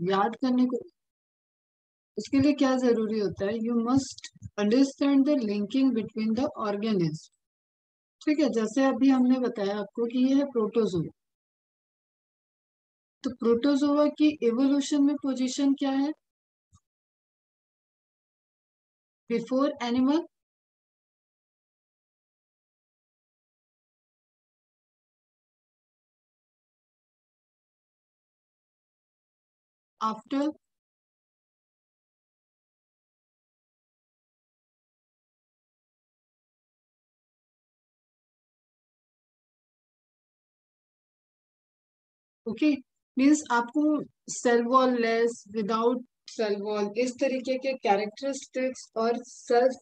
याद करने को, उसके लिए क्या जरूरी होता है, you must understand the linking between the organism. ठीक है, जैसे अभी हमने बताया आपको कि ये है प्रोटोजोआ। तो प्रोटोजोआ की एवोल्यूशन में पोजीशन क्या है, before animal, after, okay. Means आपको cell wall less, without cell wall, इस तरीके के कैरेक्टरिस्टिक्स और सेल्फ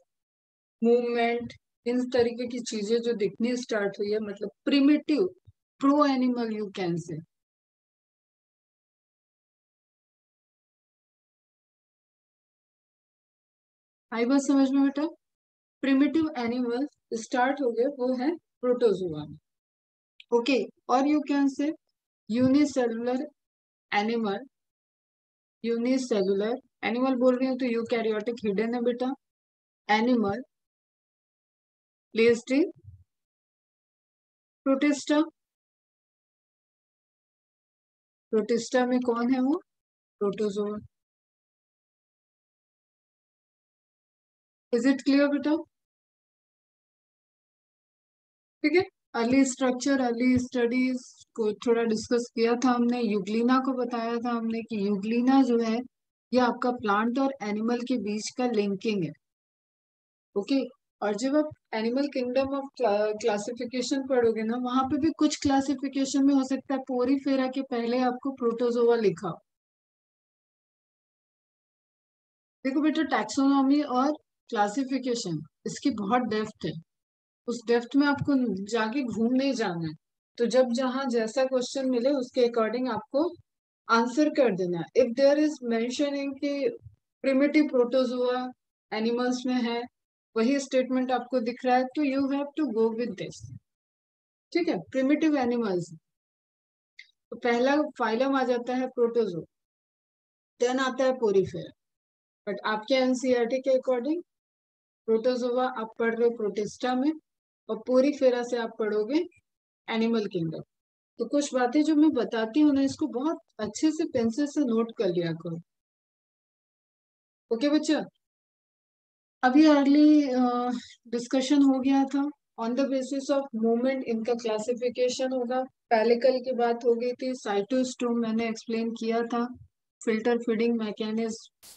मूवमेंट, इन तरीके की चीजें जो दिखनी स्टार्ट हुई है, मतलब primitive pro animal you can say. आई बात समझ में बेटा, प्रिमिटिव एनिमल स्टार्ट हो गए वो है प्रोटोजोआ में। ओके, और यू कैन से यूनिसेलुलर एनिमल, यूनिसेलुलर एनिमल बोल रही हूँ तो यूकैरियोटिक हिडन है बेटा। Animal placed in protista, protista में कौन है वो, प्रोटोजोआ। इज इट क्लियर बेटा? ठीक है, अर्ली स्ट्रक्चर, अर्ली स्टडीज को थोड़ा डिस्कस किया था हमने, यूग्लिना को बताया था हमने कि यूग्लिना जो है ये आपका प्लांट और एनिमल के बीच का लिंकिंग है। ओके, और जब आप एनिमल किंगडम ऑफ क्लासिफिकेशन पढ़ोगे ना, वहां पे भी कुछ क्लासिफिकेशन में हो सकता है पोरीफेरा के पहले आपको प्रोटोजोआ लिखा हो। देखो बेटा, टैक्सोनॉमी और क्लासिफिकेशन इसकी बहुत डेप्थ है, उस डेप्थ में आपको जाके घूमने जाना है। तो जब जहां जैसा क्वेश्चन मिले उसके अकॉर्डिंग आपको आंसर कर देना है। इफ देयर इज मेंशनिंग कि प्रिमिटिव प्रोटोजोआ एनिमल्स में है, वही स्टेटमेंट आपको दिख रहा है, तो you have to go with this. ठीक है, प्रिमिटिव एनिमल्स, तो पहला फाइलम आ जाता है प्रोटोजोआ, देन आता है पोरीफेरा। बट आपके एनसीईआरटी के अकॉर्डिंग प्रोटोजोआ आप पढ़ रहे हो प्रोटिस्टा में, और पोरीफेरा से आप पढ़ोगे एनिमल किंगडम। तो कुछ बातें जो मैं बताती हूँ ना, इसको बहुत अच्छे से पेंसिल से नोट कर लिया करो। ओके बच्चा, अभी अर्ली डिस्कशन हो गया था, on the basis of movement इनका क्लासिफिकेशन होगा। पहले कल की बात हो गई थी, साइटोस्टोम मैंने एक्सप्लेन किया था, फिल्टर फीडिंग मैकेनिज्म,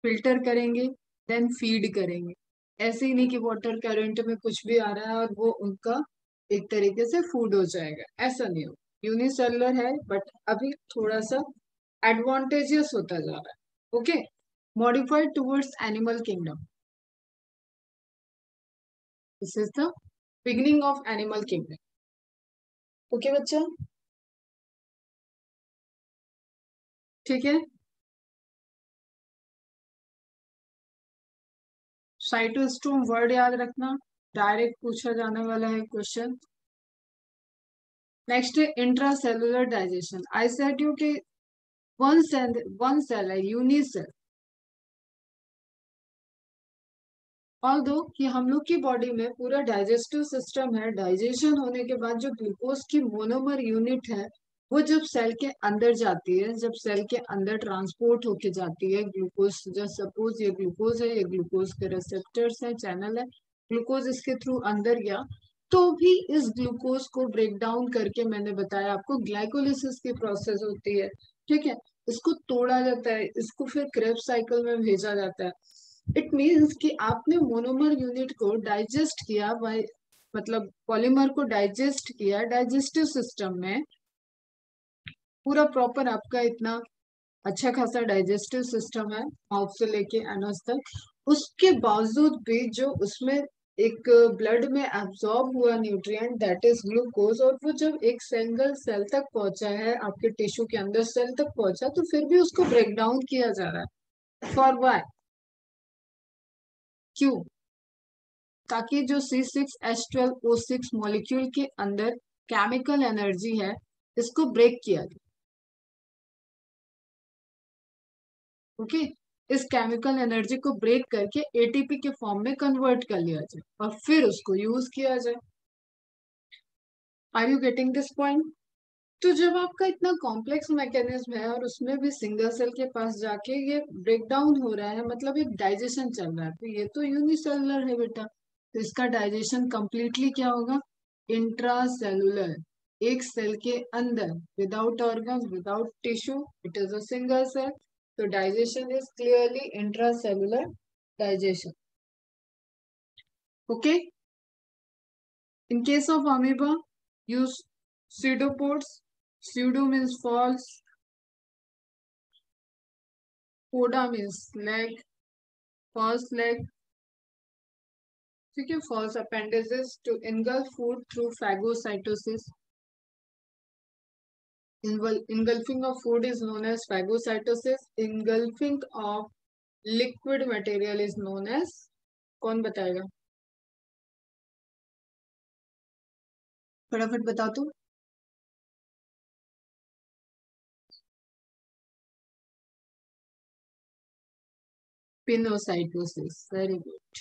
फिल्टर करेंगे देन फीड करेंगे। ऐसे ही नहीं कि वाटर करंट में कुछ भी आ रहा है और वो उनका एक तरीके से फूड हो जाएगा, ऐसा नहीं हो। यूनिसेलुलर है बट अभी थोड़ा सा एडवांटेजियस होता जा रहा है। Okay, modified towards animal kingdom, this is the beginning of animal kingdom. Okay बच्चा, ठीक है। साइटोस्टोम वर्ड याद रखना, डायरेक्ट पूछा जाने वाला है क्वेश्चन। नेक्स्ट है intracellular digestion. I said you कि वन सेल है यूनिसेल। ऑल दो कि हम लोग की बॉडी में पूरा डाइजेस्टिव सिस्टम है, डाइजेशन होने के बाद जो ग्लूकोज की मोनोमर यूनिट है, वो जब सेल के अंदर जाती है, जब सेल के अंदर ट्रांसपोर्ट होके जाती है ग्लूकोज, जब सपोज ये ग्लूकोज है, ये ग्लूकोज के रिसेप्टर्स है, चैनल है, ग्लूकोज इसके थ्रू अंदर गया, तो भी इस ग्लूकोज को ब्रेक डाउन करके, मैंने बताया आपको ग्लाइकोलिसिस की प्रोसेस होती है। ठीक है, इसको तोड़ा जाता है, इसको फिर क्रेब्स साइकिल में भेजा जाता है। इट मीन्स कि आपने मोनोमर यूनिट को डाइजेस्ट किया बाय, मतलब पॉलीमर को डाइजेस्ट किया डाइजेस्टिव सिस्टम में, पूरा प्रॉपर आपका इतना अच्छा खासा डाइजेस्टिव सिस्टम है माउथ से लेके एनस तक। उसके बावजूद भी जो उसमें एक ब्लड में एब्जॉर्ब हुआ न्यूट्रिएंट दैट इज ग्लूकोज, और वो जब एक सिंगल सेल तक पहुंचा है, आपके टिश्यू के अंदर सेल तक पहुंचा, तो फिर भी उसको ब्रेक डाउन किया जा रहा है। फॉर व्हाई, क्यों? ताकि जो C6H12O6 मॉलिक्यूल के अंदर केमिकल एनर्जी है, इसको ब्रेक किया जाए। ओके, इस केमिकल एनर्जी को ब्रेक करके एटीपी के फॉर्म में कन्वर्ट कर लिया जाए और फिर उसको यूज किया जाए। Are you getting this point? तो जब आपका इतना कॉम्प्लेक्स मैकेनिज्म है और उसमें भी सिंगल सेल के पास जाके ये ब्रेक डाउन हो रहा है, मतलब एक डाइजेशन चल रहा है, तो ये तो यूनिसेलुलर है बेटा, तो इसका डाइजेशन कंप्लीटली क्या होगा? इंट्रासेलुलर, एक सेल के अंदर, without organs, without tissue, it is a single cell, तो digestion is clearly intracellular digestion. Okay, in case of amoeba use pseudopods, pseudo means false, poda means leg, false leg, ठीक है, false appendages to engulf food through phagocytosis. Engulfing of food is known as phagocytosis. Engulfing of liquid material is known as, कौन बताएगा? फटाफट बता दो। Pinocytosis, very good.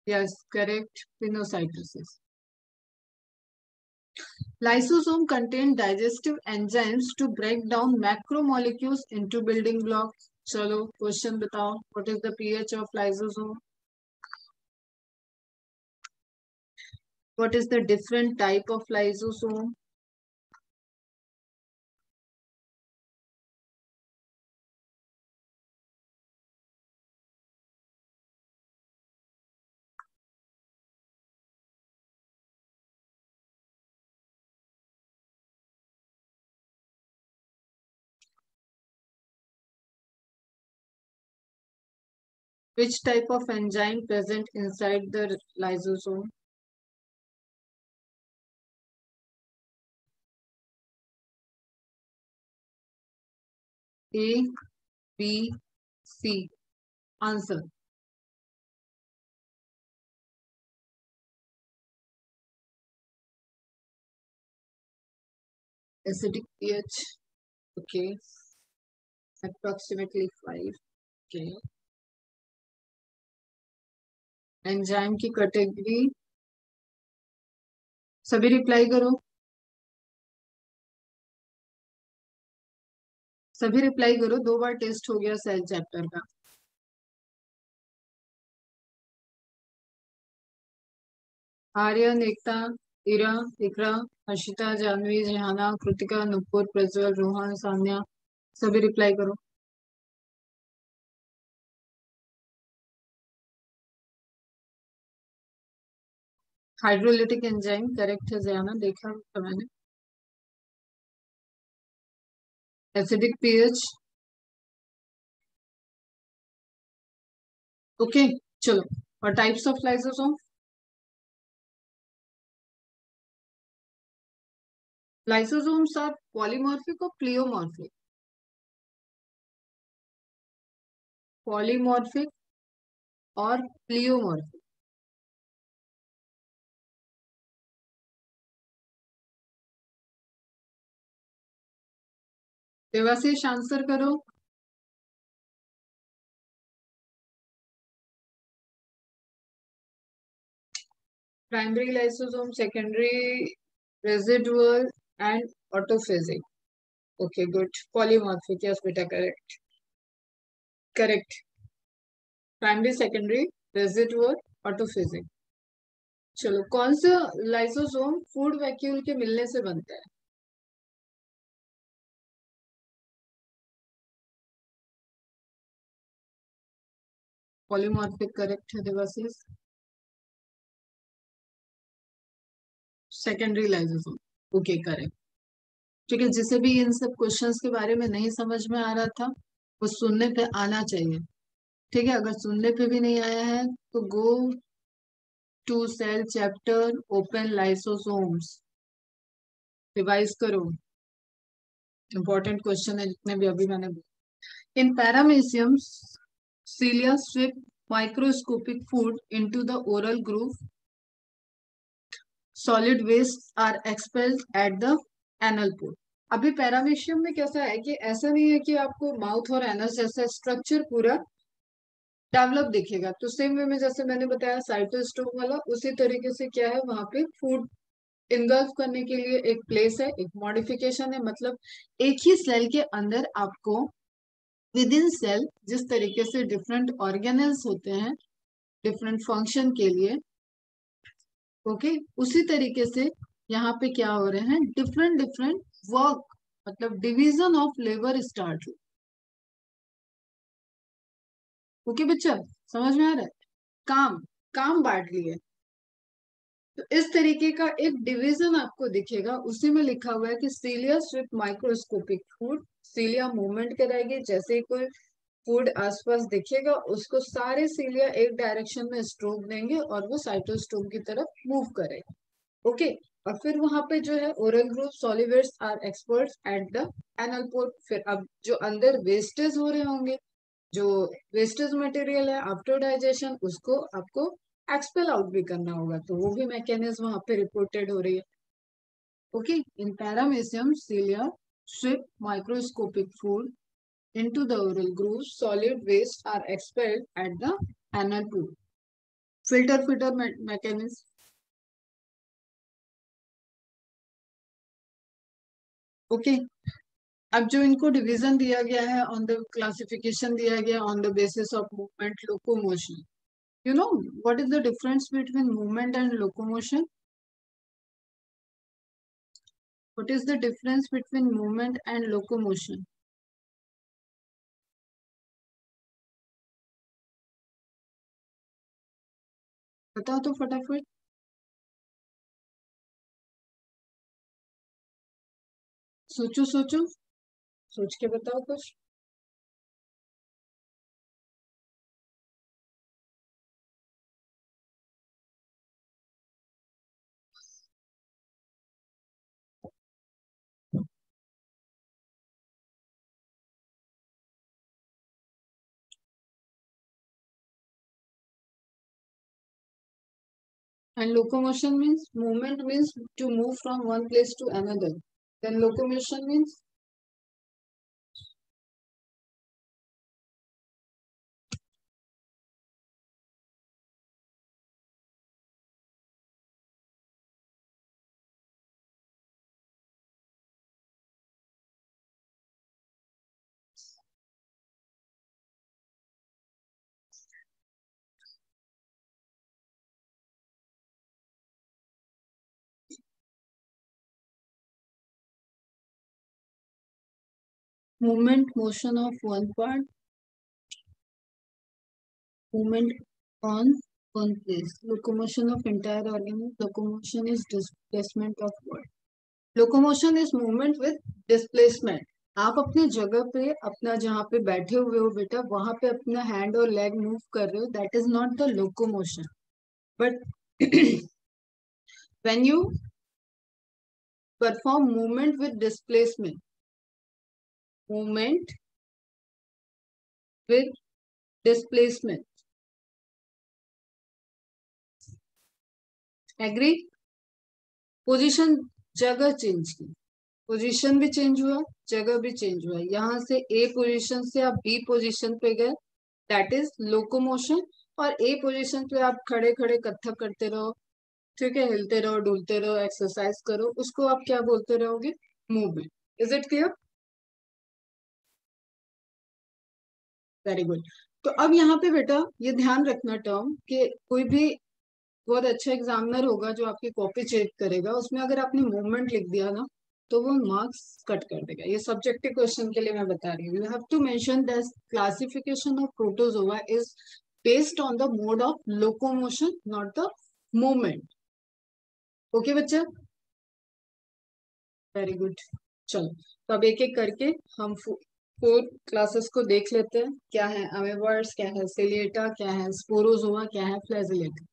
Yes, correct. Pinocytosis. Lysosome contain digestive enzymes to break down macromolecules into building blocks. चलो question बताओ, what is the pH of lysosome? What is the different type of lysosome? Which type of enzyme present inside the lysosome? A, B, C. Answer. Acidic pH. Okay. Approximately 5. Okay. Enzyme की category, सभी reply करो, सभी reply करो, 2 बार test हो गया cell chapter का। आर्यन, एकता, इरा, इकरा, हर्षिता, जानवी, जेहाना, कृतिका, नुपुर, प्रज्वल, रोहन, सान्या, सभी reply करो। हाइड्रोलिटिक एंजाइम करेक्ट है जेहाना, देखा था मैंने। Acidic pH, okay. चलो, और types of lysosome? Lysosomes are polymorphic और प्लियोमॉर्फिक? पॉलीमॉर्फिक और प्लियोमॉर्फिक। देवाशीष आंसर करो। Primary lysosome, secondary, residual and autophagic. Okay good, polymorphic, yes बेटा, correct, correct. Primary, secondary, residual, autophagic. चलो, कौन सा लाइसोसोम फूड वैक्यूल के मिलने से बनता है? पॉलीमॉर्फिक करेक्ट है Debashish. Secondary lysosome, okay correct. ठीक है, जिसे भी इन सब क्वेश्चंस के बारे में नहीं समझ में आ रहा था, वो सुनने पे आना चाहिए। ठीक है, अगर सुनने पे भी नहीं आया है तो go to cell chapter, open lysosomes, revise करो, इंपॉर्टेंट क्वेश्चन है जितने भी अभी मैंने। इन paramecium cilia strip microscopic food into the oral groove. Solid wastes are expelled at the anal port. अभी पैरामीशियम में कैसा है कि ऐसा नहीं है कि आपको माउथ और एनस जैसा स्ट्रक्चर पूरा डेवलप दिखेगा, तो सेम वे में जैसे मैंने बताया साइटोस्टोम वाला, उसी तरीके से क्या है वहां पे फूड इन्वॉल्व करने के लिए एक प्लेस है, एक मॉडिफिकेशन है, मतलब एक ही सेल के अंदर आपको विद इन सेल जिस तरीके से डिफरेंट ऑर्गेनल्स होते हैं डिफरेंट फंक्शन के लिए, ओके, उसी तरीके से यहाँ पे क्या हो रहे हैं, डिफरेंट डिफरेंट वर्क, मतलब division of labour start. Okay बच्चा, समझ में आ रहा है? काम काम बांट लिए, तो इस तरीके का एक डिवीजन आपको दिखेगा, उसी में लिखा हुआ है कि सीलिया स्ट्रिप माइक्रोस्कोपिक फूड, सीलिया मूवमेंट कराएगी, जैसे ही कोई फूड आसपास दिखेगा उसको सारे सीलिया एक डायरेक्शन में स्ट्रोक देंगे और वो साइटोस्टोम की तरफ मूव करेगा। ओके, और फिर वहां पे जो है ओरल ग्रुप सॉलिवर्स are experts at the anal port, फिर अब जो अंदर वेस्टेज हो रहे होंगे, जो वेस्टेज मटेरियल है आफ्टर डाइजेशन, उसको आपको एक्सपेल आउट भी करना होगा, तो वो भी मैकेनिज्म वहां पे रिपोर्टेड हो रही है। Okay, in paramecium cilia strip microscopic food into the oral grooves, solid waste are expelled at the anal tube. Filter mechanism. Okay, अब जो इनको डिवीजन दिया गया है ऑन द क्लासिफिकेशन दिया गया on the basis of movement locomotion, you know what is the difference between movement and locomotion? What is the difference between movement and locomotion? बताओ तो फटाफट, सोचो सोचो, सोच के बताओ कुछ। And locomotion means movement means to move from one place to another. Then locomotion means movement, motion of one part, movement on one place. Locomotion of entire organism. Locomotion is displacement of what? Locomotion is movement with displacement. आप अपनी जगह पे अपना जहाँ पे बैठे हुए हो बेटा वहां पे अपना हैंड और लेग मूव कर रहे हो, that is not the locomotion, but when you perform movement with displacement, movement with displacement, agree? Position, जगह चेंज की, पोजीशन भी चेंज हुआ, जगह भी चेंज हुआ, यहाँ से ए पोजीशन से आप बी पोजीशन पे गए, दैट इज लोकोमोशन। और ए पोजीशन पे आप खड़े खड़े कथक करते रहो, ठीक है, हिलते रहो डुलते रहो एक्सरसाइज करो, उसको आप क्या बोलते रहोगे? Movement. Is it clear? Very good. तो अब यहाँ पे बेटा ये ध्यान रखना टर्म कि कोई भी बहुत अच्छा एग्जामिनर होगा जो आपकी कॉपी चेक करेगा, उसमें अगर आपने मूवमेंट लिख दिया ना तो वो मार्क्स कट कर देगा। ये सब्जेक्टिव क्वेश्चन के लिए मैं बता रही हूँ। You have to mention that classification of protozoa is based on the mode of locomotion not the movement. Okay बच्चा, वेरी गुड। चलो, तो अब एक एक करके हम फोर क्लासेस को देख लेते हैं, क्या है अमेबर्स, क्या है सिलिएटा, क्या है स्पोरोजोआ, क्या है फ्लैजिलेटा।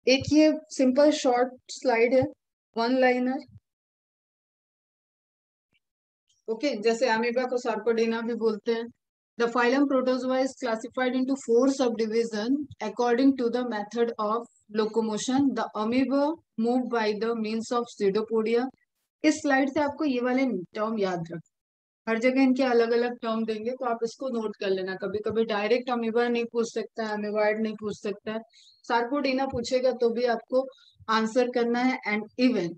एक ये सिंपल शॉर्ट स्लाइड है, वन लाइनर। ओके, जैसे अमीबा को सार्कोडेना भी बोलते हैं। The phylum protozoa is classified into four subdivision according to the method of locomotion. The amoeba move by the means of pseudopodia. इस slide से आपको ये वाले टर्म याद रख, हर जगह इनके अलग अलग टर्म देंगे तो आप इसको नोट कर लेना। कभी कभी डायरेक्ट अमीबा नहीं पूछ सकता है, अमीबॉयड नहीं पूछ सकता है, सार्कोडीना पूछेगा तो भी आपको आंसर करना है। एंड इवन,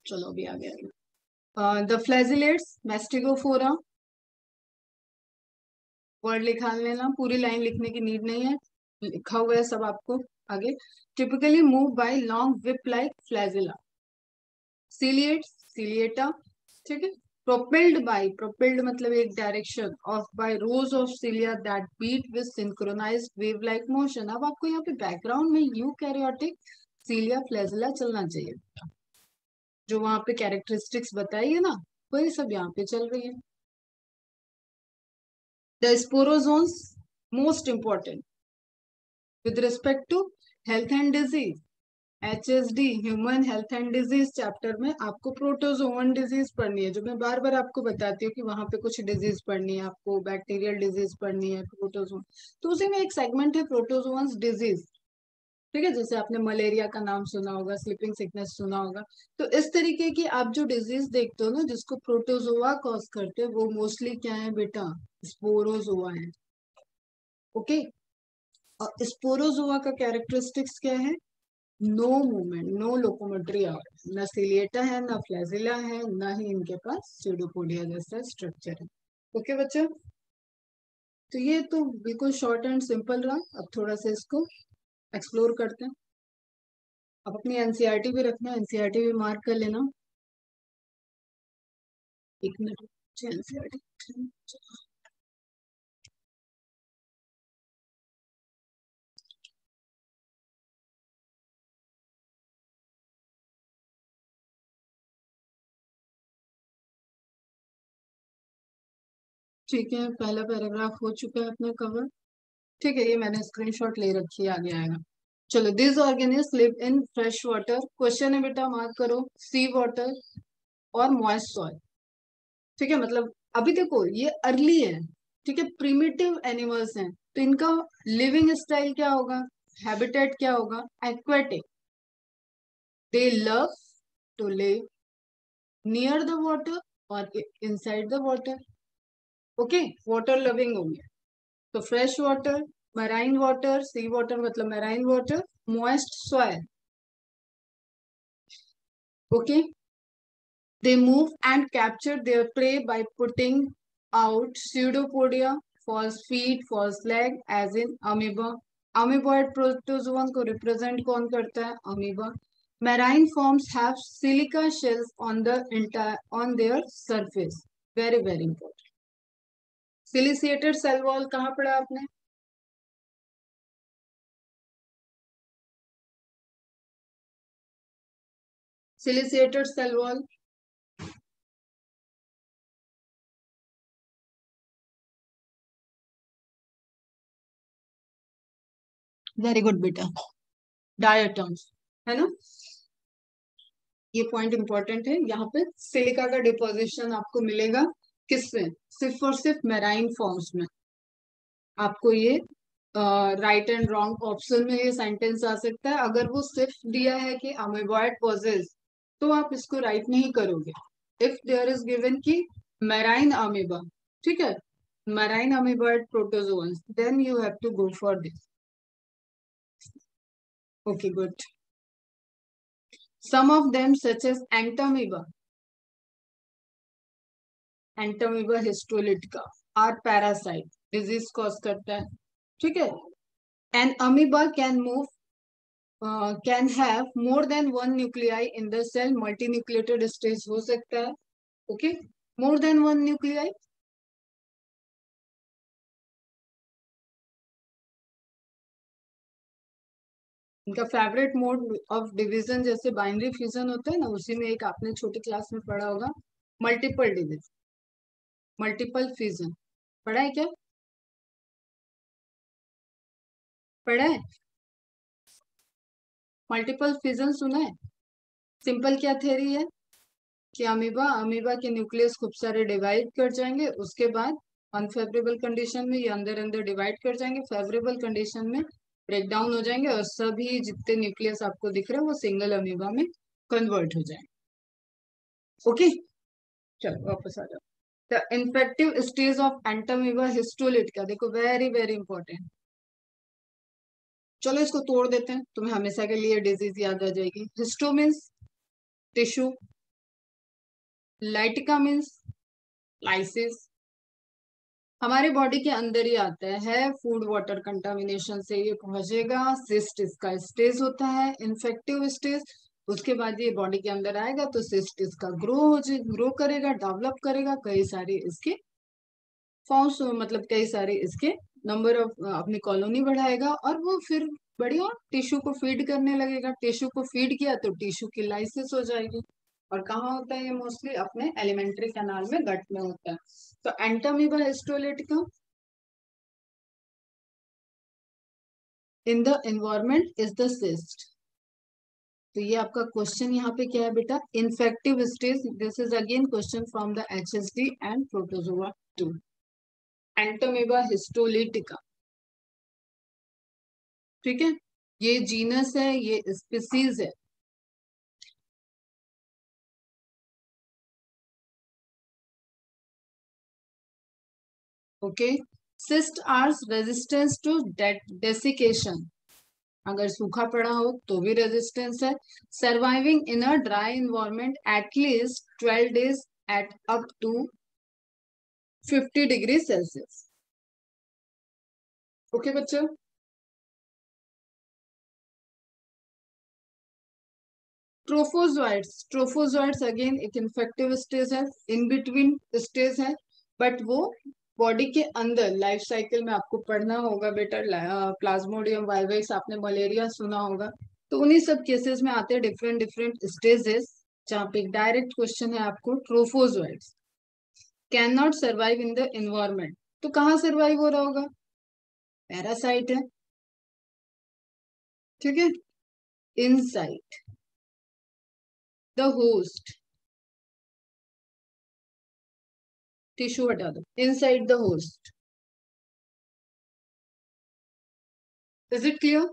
चलो अभी आ गया द फ्लैजिलेट्स, मैस्टिगोफोरा, वर्ड लिखा लेना, पूरी लाइन लिखने की नीड नहीं है, लिखा हुआ है सब आपको आगे। Typically move by long whip like flagella. Ciliate, ciliata, ठीक है। प्रोपेल्ड बाय, प्रोपेल्ड मतलब एक direction, of by rows of cilia that beat with synchronised wave like motion. अब आपको यहाँ पे बैकग्राउंड में यूकैरियोटिक सिलिया फ्लैजिला चलना चाहिए, जो वहां पे कैरेक्टरिस्टिक्स बताई है ना, वही सब यहाँ पे चल रही है। The sporozoans, most important with respect to health and disease, HSD, human health and disease chapter में आपको प्रोटोजोवन डिजीज पढ़नी है, जो मैं बार बार आपको बताती हूँ कि वहां पे कुछ डिजीज पढ़नी है आपको, बैक्टीरियल डिजीज पढ़नी है, प्रोटोजोन, तो उसी में एक सेगमेंट है प्रोटोजोन्स डिजीज, ठीक है। जैसे आपने मलेरिया का नाम सुना होगा, स्लीपिंग सिकनेस सुना होगा, तो इस तरीके की आप जो डिजीज देखते हो ना जिसको प्रोटोजोआ कॉज करते हैं, वो मोस्टली क्या है बेटा, स्पोरोजोआ है। ओके, और स्पोरोजोआ का कैरेक्टरिस्टिक्स क्या है, नो मूवमेंट, नो लोकोमोटरी आवर, न सिलिएटा है, न फ्लैजिला है, न ही इनके पास स्यूडोपोडिया जैसा स्ट्रक्चर है। ओके बच्चों, तो ये तो बिल्कुल शॉर्ट एंड सिंपल रहा। अब थोड़ा सा इसको एक्सप्लोर करते हैं। अब अपनी एनसीईआरटी भी रखना, एनसीईआरटी भी मार्क कर लेना। एक मिनट, एनसीईआरटी, ठीक है, पहला पैराग्राफ हो चुका है अपना कवर, ठीक है, ये मैंने स्क्रीनशॉट ले रखी है, आगे आएगा। चलो, this organism live in fresh water, question है बेटा, मार्क करो, सी वाटर और मॉइस्ट सॉइल, ठीक है। मतलब अभी देखो ये अर्ली है, ठीक है, प्रिमिटिव एनिमल्स हैं, तो इनका लिविंग स्टाइल क्या होगा, हैबिटेट क्या होगा, aquatic. They love to live near the water और inside the water. Okay, water loving होंगे, तो fresh water, marine water, sea water मतलब marine water, moist soil. Okay, they move and capture their prey by putting out pseudopodia, false feet, false leg, as in amoeba. Amoeboid protozoan को represent कौन करता है, amoeba. Marine forms have silica shells on the entire on their surface. Very very important. Ciliated cell wall कहाँ पढ़ा आपने, ciliated cell wall, very good बेटा, diatoms है ना, ये पॉइंट इंपॉर्टेंट है। यहाँ पे सिलिका का डिपोजिशन आपको मिलेगा किसमें, सिर्फ और सिर्फ मेराइन फॉर्म्स में। आपको ये राइट एंड रॉन्ग ऑप्शन में ये सेंटेंस आ सकता है, अगर वो सिर्फ दिया है कि अमीबॉयड पॉजेज, तो आप इसको राइट नहीं करोगे। इफ देयर इज गिवन की मेराइन अमीबा, ठीक है, marine amoeboid protozoans, then you have to go for this. Okay good, some of them such as entamoeba, entamoeba histolytica are parasite, disease cause करता है, ठीक है। An amoeba can move, can have more than one nuclei in the cell, multi nucleated stage हो सकता है। Okay, more than one nuclei, इनका favourite mode of division जैसे binary fusion होता है ना, उसी में एक आपने छोटी क्लास में पढ़ा होगा, मल्टीपल डिवीजन, मल्टीपल फ्यूजन, पढ़ा है क्या, पढ़ा है, मल्टीपल फ्यूजन सुना है। सिंपल क्या थ्योरी है कि अमीबा, अमीबा के न्यूक्लियस खूब सारे डिवाइड कर जाएंगे, उसके बाद अनफेवरेबल कंडीशन में ये अंदर अंदर डिवाइड कर जाएंगे, फेवरेबल कंडीशन में ब्रेक डाउन हो जाएंगे, और सभी जितने न्यूक्लियस आपको दिख रहे हैं वो सिंगल अमीबा में कन्वर्ट हो जाए। ओके, चलो वापस आ जाओ। The infective stage of Entamoeba histolytica, देखो वेरी वेरी इंपॉर्टेंट। चलो इसको तोड़ देते हैं, तुम्हें हमेशा के लिए डिजीज याद आ जाएगी। Histo means tissue, lytica means lysis, हमारे बॉडी के अंदर ही आता है, फूड वाटर कंटामिनेशन से ये पहुंचेगा। सिस्ट इसका स्टेज होता है, इन्फेक्टिव स्टेज। उसके बाद ये बॉडी के अंदर आएगा तो सिस्ट इसका ग्रो करेगा, डेवलप करेगा, कई सारे इसके फॉर्म्स, मतलब कई सारे इसके नंबर ऑफ अपनी कॉलोनी बढ़ाएगा, और वो फिर बढ़िया टिश्यू को फीड करने लगेगा। टिश्यू को फीड किया तो टिश्यू की लाइसिस हो जाएगी। और कहाँ होता है ये? मोस्टली अपने एलिमेंट्री कैनाल में, गट में होता है। तो entamoeba histolytica in the environment is the cyst. तो ये आपका क्वेश्चन यहाँ पे क्या है बेटा? Infective stage. This is again question from the HSD and protozoa 2। Entamoeba histolytica, ठीक है, ये जीनस है, ये स्पीसीज है। Okay, cyst are resistance to desiccation, अगर सूखा पड़ा हो तो भी रेजिस्टेंस है। Surviving in a dry environment at least 12 days at up to 50 degree Celsius. Okay बच्चों, ट्रोफोजोइड्स, ट्रोफोजोइड्स अगेन एक इन्फेक्टिव स्टेज है, इन बिटवीन स्टेज है, बट वो बॉडी के अंदर लाइफ साइकिल में आपको पढ़ना होगा बेटा। प्लाज्मोडियम वाइवाइस, आपने मलेरिया सुना होगा, तो उन्हीं सब केसेस में आते हैं डिफरेंट डिफरेंट स्टेजेस, जहाँ पे डायरेक्ट क्वेश्चन है आपको। Trophozoites can not survive in the environment, तो कहाँ सर्वाइव हो रहा होगा? पैरासाइट है, ठीक है, इनसाइड द होस्ट, टिश्यू हटा दो, inside the host. Is it clear?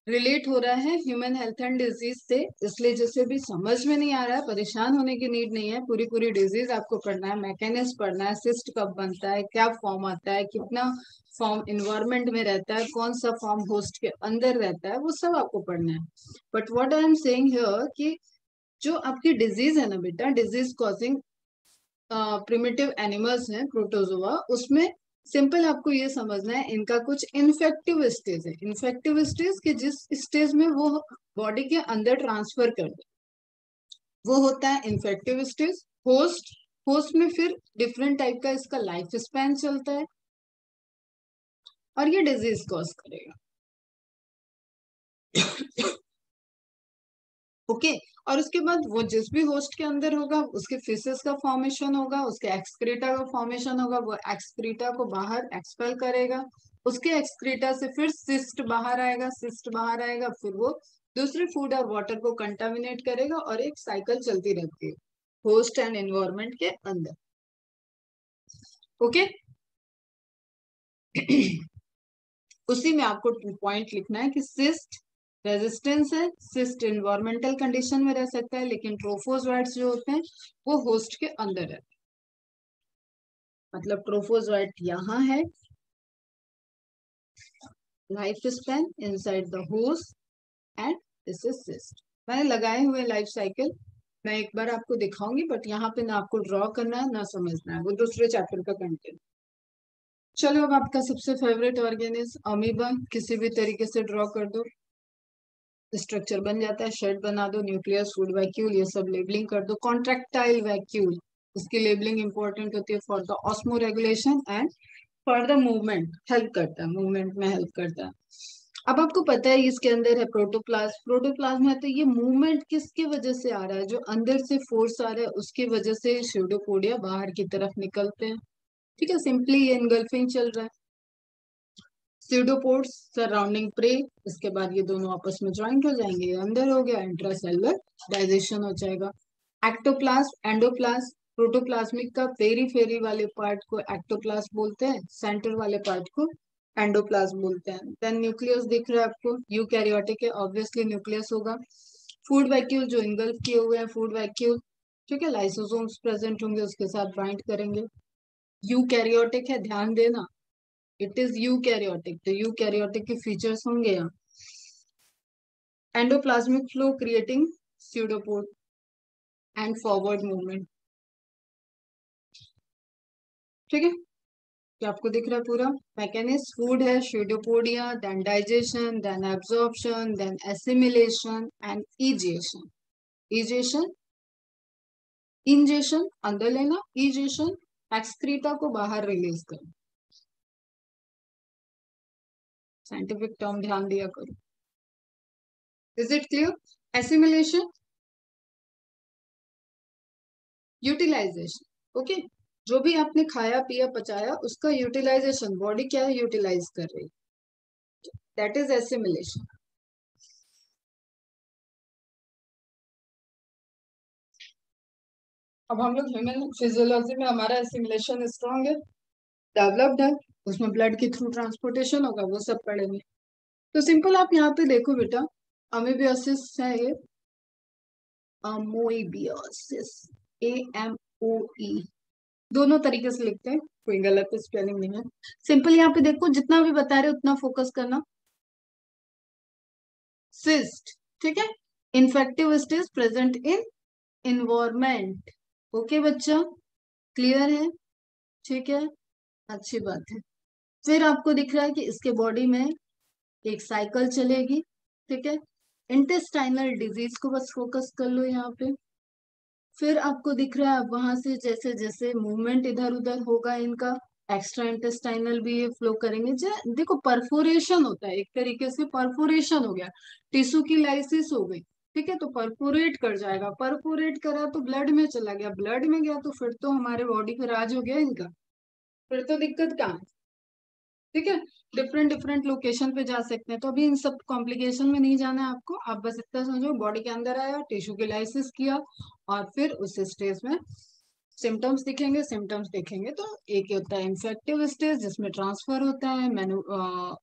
Relate हो रहा है ह्यूमन हेल्थ एंड डिजीज से, इसलिए जैसे भी समझ में नहीं आ रहा है, परेशान होने की नीड नहीं है। पूरी पूरी डिजीज आपको पढ़ना है, मैकेनिज्म पढ़ना है, सिस्ट कब बनता है, क्या फॉर्म आता है, कितना फॉर्म इन्वायरमेंट में रहता है, कौन सा फॉर्म होस्ट के अंदर रहता है, वो सब आपको पढ़ना है। But what I am saying here कि जो आपकी डिजीज है ना बेटा, डिजीज कॉजिंग प्रिमिटिव एनिमल्स हैं प्रोटोजोआ, उसमें सिंपल आपको ये समझना है, इनका कुछ इन्फेक्टिव स्टेज है। इन्फेक्टिव स्टेज के जिस स्टेज में वो बॉडी के अंदर ट्रांसफर कर दे, वो होता है इन्फेक्टिव स्टेज। होस्ट, होस्ट में फिर डिफरेंट टाइप का इसका लाइफ स्पैन चलता है, और ये डिजीज कॉज करेगा। ओके, और उसके बाद वो जिस भी होस्ट के अंदर होगा, उसके फिसेस का फॉर्मेशन होगा, उसके एक्सक्रीटा का फॉर्मेशन होगा, वो एक्सक्रीटा को बाहर एक्सपेल करेगा। उसके एक्सक्रीटा से फिर सिस्ट बाहर आएगा, सिस्ट बाहर आएगा, फिर वो दूसरे फूड और वाटर को कंटामिनेट करेगा, और एक साइकिल चलती रहती है होस्ट एंड एनवायरमेंट के अंदर। ओके, उसी में आपको 2 पॉइंट लिखना है कि सिस्ट रेजिस्टेंस है, सिस्ट इन्वायरमेंटल कंडीशन में रह सकता है, लेकिन ट्रोफोजोइड्स जो होते हैं वो होस्ट के अंदर है। मतलब ट्रोफोजोइड यहाँ है, life span inside the host, and this is cyst. मैंने लगाए हुए लाइफ साइकिल, मैं एक बार आपको दिखाऊंगी, बट यहाँ पे ना आपको ड्रॉ करना है ना समझना है, वो दूसरे चैप्टर का कंटेंट। चलो, अब आपका सबसे फेवरेट ऑर्गेनिज अमीबा, किसी भी तरीके से ड्रॉ कर दो, स्ट्रक्चर बन जाता है, शेड बना दो, न्यूक्लियस, फूड वैक्यूल, ये सब लेबलिंग कर दो। कॉन्ट्रैक्टाइल वैक्यूल, इसकी लेबलिंग इंपॉर्टेंट होती है for the osmo regulation and for the movement, help करता है, मूवमेंट में हेल्प करता है। अब आपको पता है इसके अंदर है प्रोटोप्लाज्म, प्रोटोप्लाज्म है, तो ये मूवमेंट किसकी वजह से आ रहा है? जो अंदर से फोर्स आ रहा है उसकी वजह से स्यूडोपोडिया बाहर की तरफ निकलते हैं, ठीक है, सिंपली ये इनगल्फिंग चल रहा है। स्यूडोपोड्स सराउंडिंग प्रे, इसके बाद ये दोनों आपस में ज्वाइंट हो जाएंगे, ये अंदर हो गया, इंट्रासेलुलर डाइजेशन हो जाएगा। एक्टोप्लाज्म, एंडोप्लाज्म, प्रोटोप्लाज्मिक का पेरीफेरी वाले पार्ट को एक्टोप्लाज्म बोलते हैं, सेंटर वाले पार्ट को एंडोप्लाज्म बोलते हैं। देन न्यूक्लियस दिख रहा है आपको, यूकैरियोटिक है, ऑब्वियसली न्यूक्लियस होगा। फूड वैक्यूल जो इंगल्फ किए हुए हैं, फूड वैक्यूल, ठीक है, लाइसोसोम्स प्रेजेंट होंगे, उसके साथ बाइंड करेंगे। यूकैरियोटिक है, ध्यान देना, इट इज यूकैरियोटिक, तो यूकैरियोटिक के फीचर्स होंगे यहाँ। Endoplasmic flow creating pseudopod and forward movement, ठीक है, क्या आपको दिख रहा है पूरा मैकेनिज्म? फूड है pseudopodia, then digestion, then absorption, then assimilation and egestion. Egestion, ingestion अंदर लेना, इजेशन एक्सक्रीटा को बाहर रिलीज करना। साइंटिफिक टर्म ध्यान दिया करो। Is it clear? Assimilation, utilization, okay, जो भी आपने खाया पिया पचाया उसका यूटिलाइजेशन, बॉडी क्या है यूटिलाइज कर रही, दैट इज एसिमिलेशन। अब हम लोग ह्यूमन फिजियोलॉजी में हमारा एसिमिलेशन स्ट्रॉन्ग है, डेवलप्ड है, उसमें ब्लड के थ्रू ट्रांसपोर्टेशन होगा, वो सब पढ़ेंगे। तो सिंपल आप यहाँ पे देखो बेटा, अमीबियोसिस है ये, अमोइबियोसिस, AMOE, दोनों तरीके से लिखते हैं, कोई गलत स्पेलिंग नहीं है। सिंपल यहाँ पे देखो, जितना भी बता रहे उतना फोकस करना। सिस्ट, ठीक है, infective stage present in environment, okay बच्चा, क्लियर है, ठीक है, अच्छी बात है। फिर आपको दिख रहा है कि इसके बॉडी में एक साइकिल चलेगी, ठीक है, इंटेस्टाइनल डिजीज को बस फोकस कर लो यहाँ पे। फिर आपको दिख रहा है वहां से जैसे जैसे मूवमेंट इधर उधर होगा इनका, एक्स्ट्रा इंटेस्टाइनल भी ये फ्लो करेंगे। देखो परफोरेशन होता है, एक तरीके से परफोरेशन हो गया, टिश्यू की लाइसिस हो गई, ठीक है, तो परफोरेट कर जाएगा, परफोरेट करा तो ब्लड में चला गया, ब्लड में गया तो फिर तो हमारे बॉडी पर राज हो गया इनका, फिर तो दिक्कत कहाँ है, ठीक है, डिफरेंट डिफरेंट लोकेशन पे जा सकते हैं। तो अभी इन सब कॉम्प्लिकेशन में नहीं जाना है आपको, आप बस इतना समझो बॉडी के अंदर आया, टिश्यू की लाइसिस किया, और फिर उस स्टेज में सिम्टम्स दिखेंगे, सिम्टम्स देखेंगे तो एक ही होता है इन्फेक्टिव स्टेज जिसमें ट्रांसफर होता है,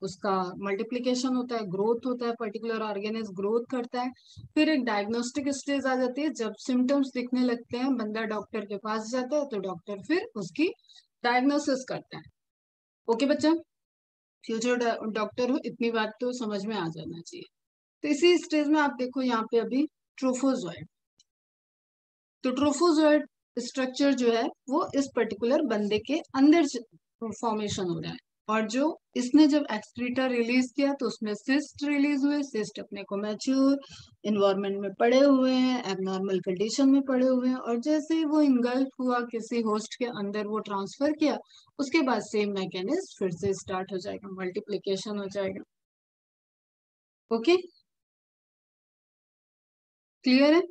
उसका मल्टीप्लिकेशन होता है, ग्रोथ होता है, पर्टिकुलर ऑर्गेनिज्म ग्रोथ करता है। फिर एक डायग्नोस्टिक स्टेज आ जाती है, जब सिम्टम्स दिखने लगते हैं बंदा डॉक्टर के पास जाता है, तो डॉक्टर फिर उसकी डायग्नोसिस करता है। ओके बच्चा, फ्यूचर डॉक्टर हो इतनी बात तो समझ में आ जाना चाहिए। तो इसी स्टेज में आप देखो यहाँ पे अभी ट्रोफोजोइड, तो ट्रोफोजोइड स्ट्रक्चर जो है वो इस पर्टिकुलर बंदे के अंदर फॉर्मेशन हो रहा है, और जो इसने जब एक्सक्रीटा रिलीज किया तो उसमें सिस्ट रिलीज हुए, सिस्ट अपने को मैच्योर इन्वायरमेंट में पड़े हुए हैं, एबनॉर्मल कंडीशन में पड़े हुए हैं, और जैसे ही वो इंगल्फ हुआ किसी होस्ट के अंदर, वो ट्रांसफर किया, उसके बाद सेम मैकेनिज्म फिर से स्टार्ट हो जाएगा, मल्टीप्लीकेशन हो जाएगा। ओके, क्लियर है,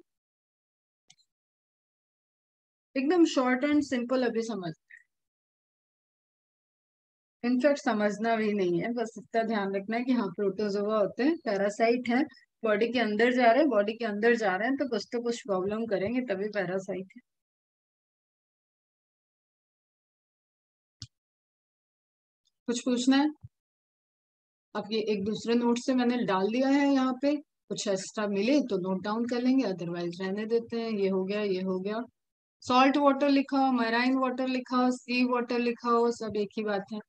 एकदम शॉर्ट एंड सिंपल, अभी समझ, इनफैक्ट समझना भी नहीं है, बस इतना ध्यान रखना है कि हाँ प्रोटोजोआ होते हैं, पैरासाइट है, बॉडी के अंदर जा रहे हैं, बॉडी के अंदर जा रहे हैं तो कुछ प्रॉब्लम करेंगे, तभी पैरासाइट है। कुछ पूछना है? अब ये एक दूसरे नोट से मैंने डाल दिया है यहाँ पे, कुछ एक्स्ट्रा मिले तो नोट डाउन कर लेंगे, अदरवाइज रहने देते हैं। ये हो गया, ये हो गया, सॉल्ट वाटर लिखा हो, मैराइन वाटर लिखा हो, सी वाटर लिखा हो, सब एक ही बात है।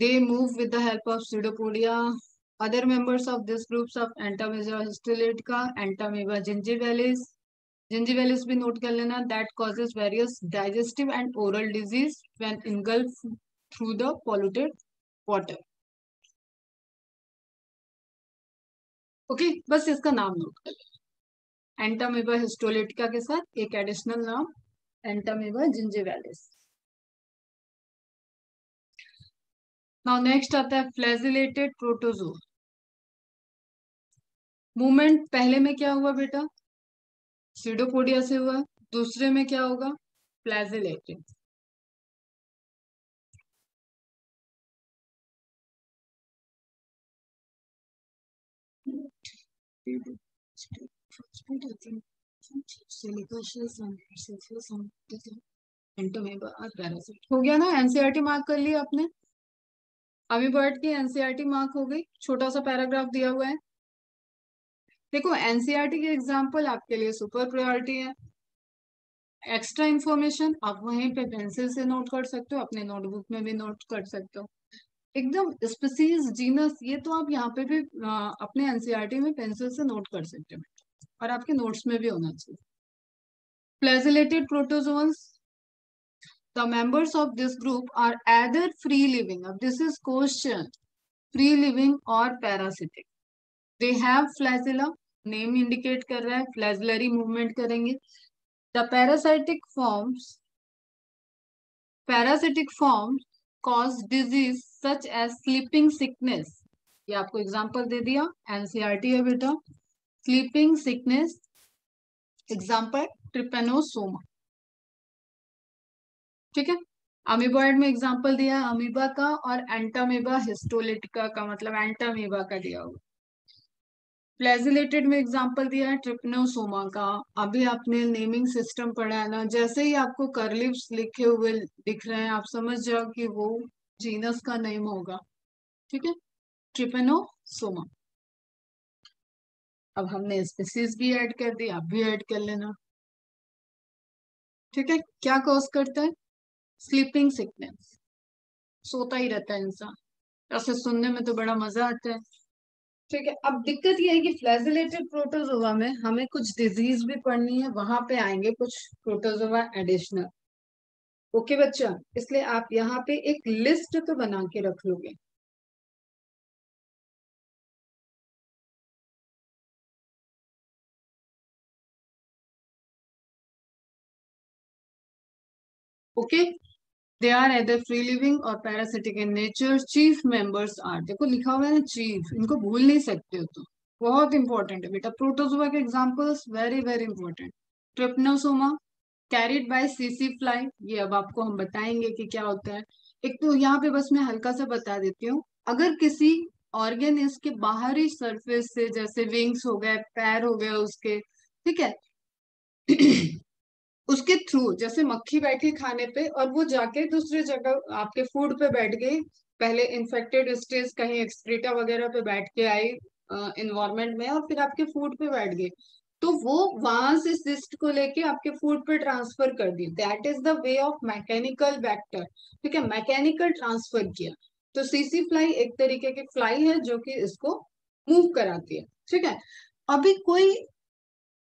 They move with the help of pseudopodia. Other members of this groups of Entamoeba histolytica, Entamoeba gingivalis. Gingivalis भी नोट कर लेना, that causes various digestive and oral disease when engulfed through the polluted water. Okay okay, बस इसका नाम note कर लेना, Entamoeba histolytica के साथ एक एडिशनल नाम एंटामीबा जिंजिवालिस। नाउ नेक्स्ट आता है फ्लैजिलेटेड प्रोटोजोआ। मूवमेंट पहले में क्या हुआ बेटा, सीडोपोडिया से हुआ, दूसरे में क्या होगा, फ्लैजिलेटेड। हो गया ना, एनसीईआरटी मार्क कर लिया आपने, अमीबॉयड की एनसीईआरटी मार्क हो गई, छोटा सा पैराग्राफ दिया हुआ है। देखो एनसीईआरटी के एग्जाम्पल आपके लिए सुपर प्रायोरिटी है। एक्स्ट्रा इन्फॉर्मेशन आप वहीं पे पेंसिल से नोट कर सकते हो, अपने नोटबुक में भी नोट कर सकते हो। एकदम स्पीसीज जीनस ये तो आप यहाँ पे भी अपने एनसीईआरटी में पेंसिल से नोट कर सकते हो, और आपके नोट्स में भी होना चाहिए। Flagellated protozoans, the members of this group are either free living, अब this is question, free living or parasitic, they have flagella, name indicate कर रहा है फ्लैजिलरी मूवमेंट करेंगे। The parasitic forms cause disease such as sleeping sickness, ये आपको example दे दिया, NCERT है बेटा। स्लीपिंग सिकनेस एग्जांपल ट्रिपेनोसोमा, ठीक है। अमीबॉइड में एग्जांपल दिया है अमीबा का, और एंटामीबा हिस्टोलिटिका का, मतलब एंटामीबा का दिया हुआ। फ्लैजिलेटेड में एग्जांपल दिया है ट्रिप्नोसोमा का। अभी आपने नेमिंग सिस्टम पढ़ा है ना, जैसे ही आपको करलिप्स लिखे हुए दिख रहे हैं आप समझ जाओ कि वो जीनस का नेम होगा, ठीक है, ट्रिपेनोसोमा। अब हमने स्पीसीज भी ऐड कर दी, आप भी ऐड कर लेना, ठीक है। क्या कॉज करता है? स्लीपिंग सिकनेस, सोता ही रहता है इंसान। ऐसे सुनने में तो बड़ा मजा आता है, ठीक है। अब दिक्कत ये है कि फ्लैजिलेटेड प्रोटोजोआ में हमें कुछ डिजीज भी पढ़नी है, वहां पे आएंगे कुछ प्रोटोजोआ एडिशनल, ओके बच्चा, इसलिए आप यहाँ पे एक लिस्ट तो बना के रख लोगे। Okay, they are either free living और parasitic in nature, chief members are, देखो लिखा हुआ है ना चीफ, इनको भूल नहीं सकते हो तो, बहुत इंपॉर्टेंट है बेटा, प्रोटोजोआ के examples very very important. Trypanosoma carried by CC fly, ये अब आपको हम बताएंगे कि क्या होता है। एक तो यहाँ पे बस मैं हल्का सा बता देती हूँ, अगर किसी ऑर्गेन इसके बाहरी सरफेस से, जैसे विंग्स हो गए, पैर हो गए उसके, ठीक है, उसके थ्रू, जैसे मक्खी बैठी खाने पे और वो जाके दूसरी जगह आपके फूड पे बैठ गई, पहले इन्फेक्टेड स्टेज कहीं एक्सक्रीटा वगैरह पे बैठ के आई इन्वायरमेंट में, और फिर आपके फूड पे बैठ गई, तो वो वहां से सिस्ट को लेके आपके फूड पे ट्रांसफर कर दी, that is the way of mechanical vector, ठीक है, मैकेनिकल ट्रांसफर किया। तो सीसी फ्लाई एक तरीके की फ्लाई है जो कि इसको मूव कराती है, ठीक है। अभी कोई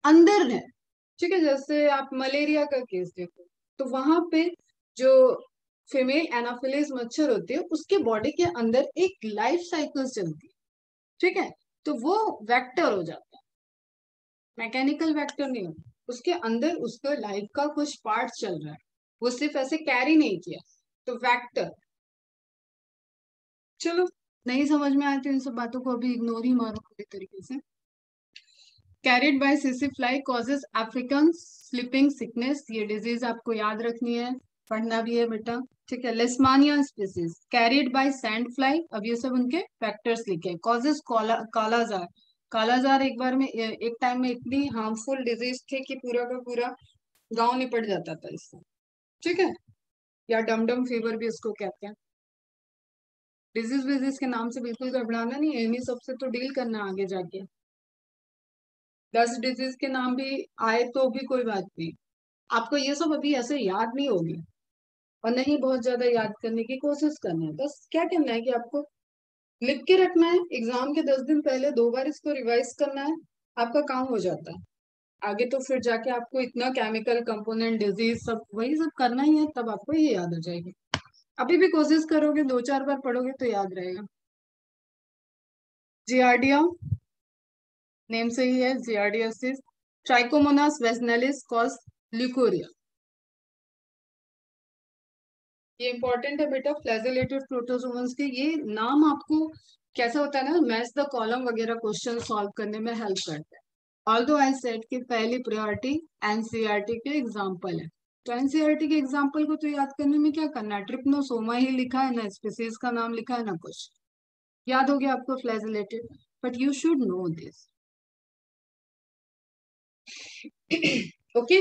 अंदर है, ठीक है, जैसे आप मलेरिया का केस देखो, तो वहां पे जो फीमेल एनाफिलीज मच्छर होती है उसके बॉडी के अंदर एक लाइफ साइकिल चलती है, ठीक है, तो वो वेक्टर हो जाता है, मैकेनिकल वेक्टर नहीं होता, उसके अंदर उसका लाइफ का कुछ पार्ट चल रहा है, वो सिर्फ ऐसे कैरी नहीं किया, तो वेक्टर। चलो, नहीं समझ में आती इन सब बातों को अभी इग्नोर ही मारो पूरी तरीके से। कैरिड बाय सिसी fly causes African sleeping sickness, ये डिजीज आपको याद रखनी है, पढ़ना भी है बेटा, ठीक है। Leishmania species carried by sand fly, अब ये सब उनके फैक्टर्स लिखे हैं। कॉजेज कालाजार, कालाजार एक बार में एक टाइम में इतनी हार्मफुल डिजीज थी कि पूरा का पूरा गांव निपट जाता था इससे, ठीक है, या डमडम फीवर भी इसको कहते हैं। डिजीज विजीज के नाम से बिल्कुल घबराना नहीं है, इन्हीं सबसे तो डील करना आगे जाके। 10 डिजीज के नाम भी आए तो भी कोई बात नहीं, आपको ये सब अभी ऐसे याद नहीं होगी, और नहीं बहुत ज्यादा याद करने की कोशिश करना है, बस क्या करना है कि आपको लिख के रखना है, एग्जाम के 10 दिन पहले 2 बार इसको रिवाइज करना है, आपका काम हो जाता है। आगे तो फिर जाके आपको इतना केमिकल कंपोनेंट डिजीज सब वही सब करना ही है, तब आपको ये याद हो जाएगी। अभी भी कोशिश करोगे, 2-4 बार पढ़ोगे तो याद रहेगा। जियार्डिया, नेम से ही है जियार्डियोसिस। ट्राइकोमोनास वेस्नेलिस कॉज ल्यूकोरिया, ये इंपॉर्टेंट है बेटा, फ्लैजिलेटेड प्रोटोजोन्स के ये नाम आपको कैसा होता है ना, मैच द कॉलम वगैरह क्वेश्चन सॉल्व करने में हेल्प करता है। ऑल्दो आई सेड कि पहली प्रायोरिटी एनसीईआरटी के एग्जाम्पल है, तो एनसीईआरटी के एग्जाम्पल को तो याद करने में क्या करना है, ट्रिप्नोसोमा ही लिखा है ना, स्पीसीज का नाम लिखा है ना, कुछ याद हो गया आपको flagellated, but you should know this. Okay,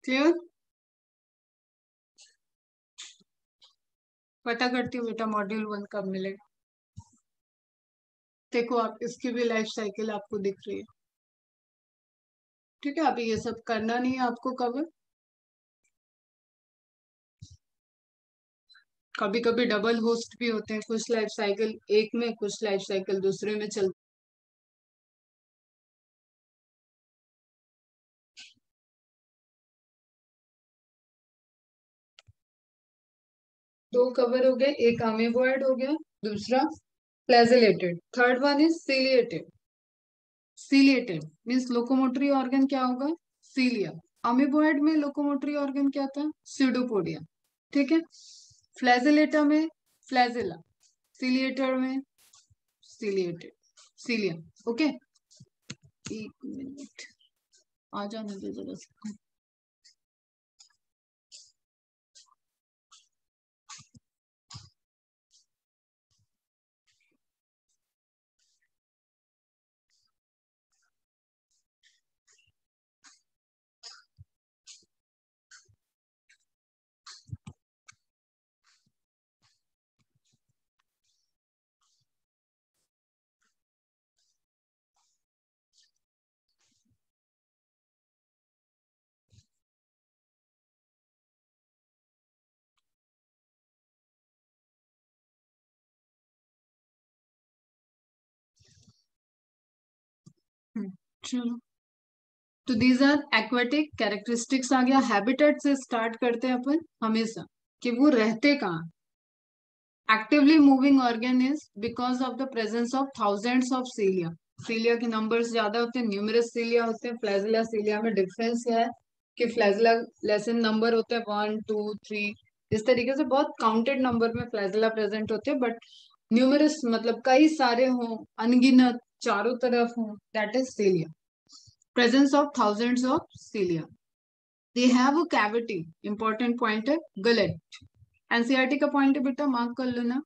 clear. पता करती हूँ बेटा मॉड्यूल 1 कब मिलेगा। देखो आप इसकी भी लाइफ साइकिल आपको दिख रही है। ठीक है, अभी ये सब करना नहीं है आपको कवर। कभी कभी डबल होस्ट भी होते हैं, कुछ लाइफ साइकिल एक में, कुछ लाइफ साइकिल दूसरे में चलती। दो कवर हो गए, एक अमीबॉइड हो गया, दूसरा flagellated, third one is ciliated. Ciliated means locomotory organ क्या होगा, सीलिया। अमीबॉइड में लोकोमोटरी ऑर्गन क्या था, स्यूडोपोडिया। ठीक है, फ्लैजिलेटा में फ्लैजिला, सीलिएटर में सीलिएटेड, सीलिया। ओके, एक मिनट आ जाने दो जरा सा। चलो, तो दीज आर एक्वेटिक कैरेक्टरिस्टिक्स आ गया। हैबिटेट से स्टार्ट करते हैं अपन हमेशा, कि वो रहते कहाँ। Actively moving organ is because of the presence of thousands of cilia. Cilia के नंबर्स ज्यादा होते हैं, न्यूमरस सीलिया होते हैं। फ्लैजिला सीलिया में डिफरेंस है कि फ्लैजिला लेसन नंबर होते हैं, 1 2 3, इस तरीके से बहुत काउंटेड नंबर में फ्लैजिला प्रेजेंट होते हैं। बट न्यूमरस मतलब कई सारे हों, अनगिनत चारों तरफ हों, that is cilia. Presence of thousands of cilia. They have a cavity, important point है गलेट। एनसीईआरटी का पॉइंट है बेटा, मार्क कर लेना।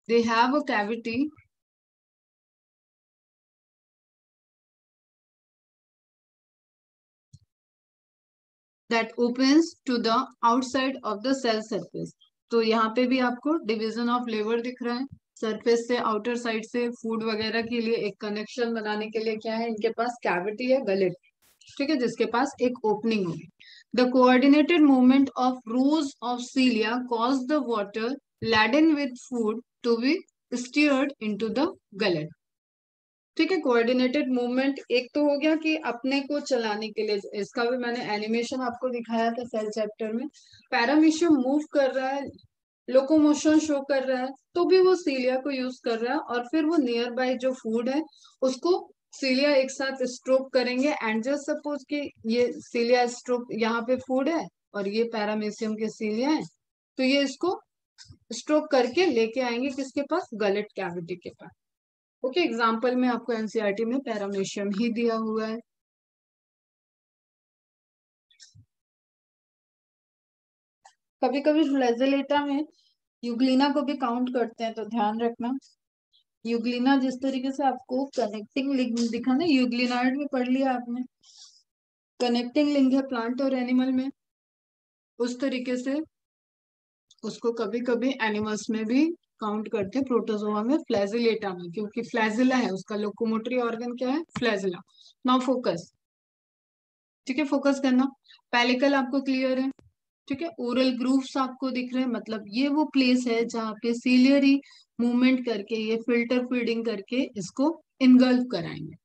They have a cavity that opens to the outside of the cell surface। तो यहाँ पे भी आपको डिवीजन ऑफ लेबर दिख रहा है। सरफेस से, आउटर साइड से फूड वगैरह के लिए एक कनेक्शन बनाने के लिए क्या है, इनके पास कैविटी है गलेट। ठीक है, जिसके पास एक ओपनिंग होगी। The coordinated movement of rows of cilia cause the water laden with food to be stirred into the gullet। ठीक है, कोऑर्डिनेटेड मूवमेंट एक तो हो गया कि अपने को चलाने के लिए, इसका भी मैंने एनिमेशन आपको दिखाया था सेल चैप्टर में। पैरामीशियम मूव कर रहा है, लोकोमोशन शो कर रहा है, तो भी वो सीलिया को यूज कर रहा है, और फिर वो नियर बाय जो फूड है उसको सीलिया एक साथ स्ट्रोक करेंगे। एंड जस्ट सपोज कि ये सीलिया स्ट्रोक, यहाँ पे फूड है और ये पैरामीशियम के सीलिया है, तो ये इसको स्ट्रोक करके लेके आएंगे किसके पास, गलेट कैविटी के पास। ओके, एग्जाम्पल में आपको एनसीईआरटी में पैरामीशियम ही दिया हुआ है। कभी कभी फ्लैजिलेटा में यूग्लिना को भी काउंट करते हैं, तो ध्यान रखना। यूग्लिना जिस तरीके से आपको कनेक्टिंग लिंक दिखा ना, यूग्लिनाइड में पढ़ लिया आपने, कनेक्टिंग लिंक है प्लांट और एनिमल में, उस तरीके से उसको कभी कभी एनिमल्स में भी काउंट करते हैं, प्रोटोजोआ में, फ्लैजिलेटा में, क्योंकि फ्लैजिला है उसका लोकोमोटरी ऑर्गन क्या है, फ्लैजिला। Now focus. ठीक है, फोकस करना। पेलिकल आपको क्लियर है। ठीक है, ओरल ग्रूव्स आपको दिख रहे हैं, मतलब ये वो प्लेस है जहाँ पे सीलियरी मूवमेंट करके ये फिल्टर फीडिंग करके इसको इनगल्फ कराएंगे।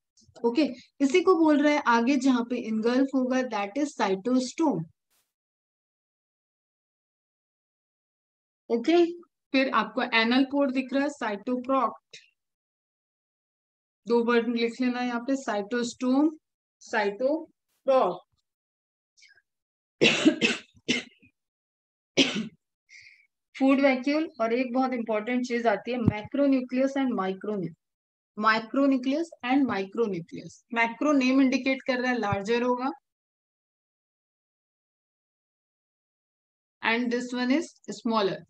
ओके, इसी को बोल रहा है आगे जहाँ पे इनगल्फ होगा, दैट इज साइटोस्टोम। ओके, फिर आपको एनल पोर दिख रहा है, साइटोप्रोक्ट। दो वर्ड लिख लेना यहाँ पे, साइटोस्टोम, साइटोप्रोक्ट। फूड वैक्यूल, और एक बहुत इंपॉर्टेंट चीज आती है macronucleus and micronucleus. Micronucleus and micronucleus. Macro name indicate कर रहा है लार्जर होगा, and this one is smaller.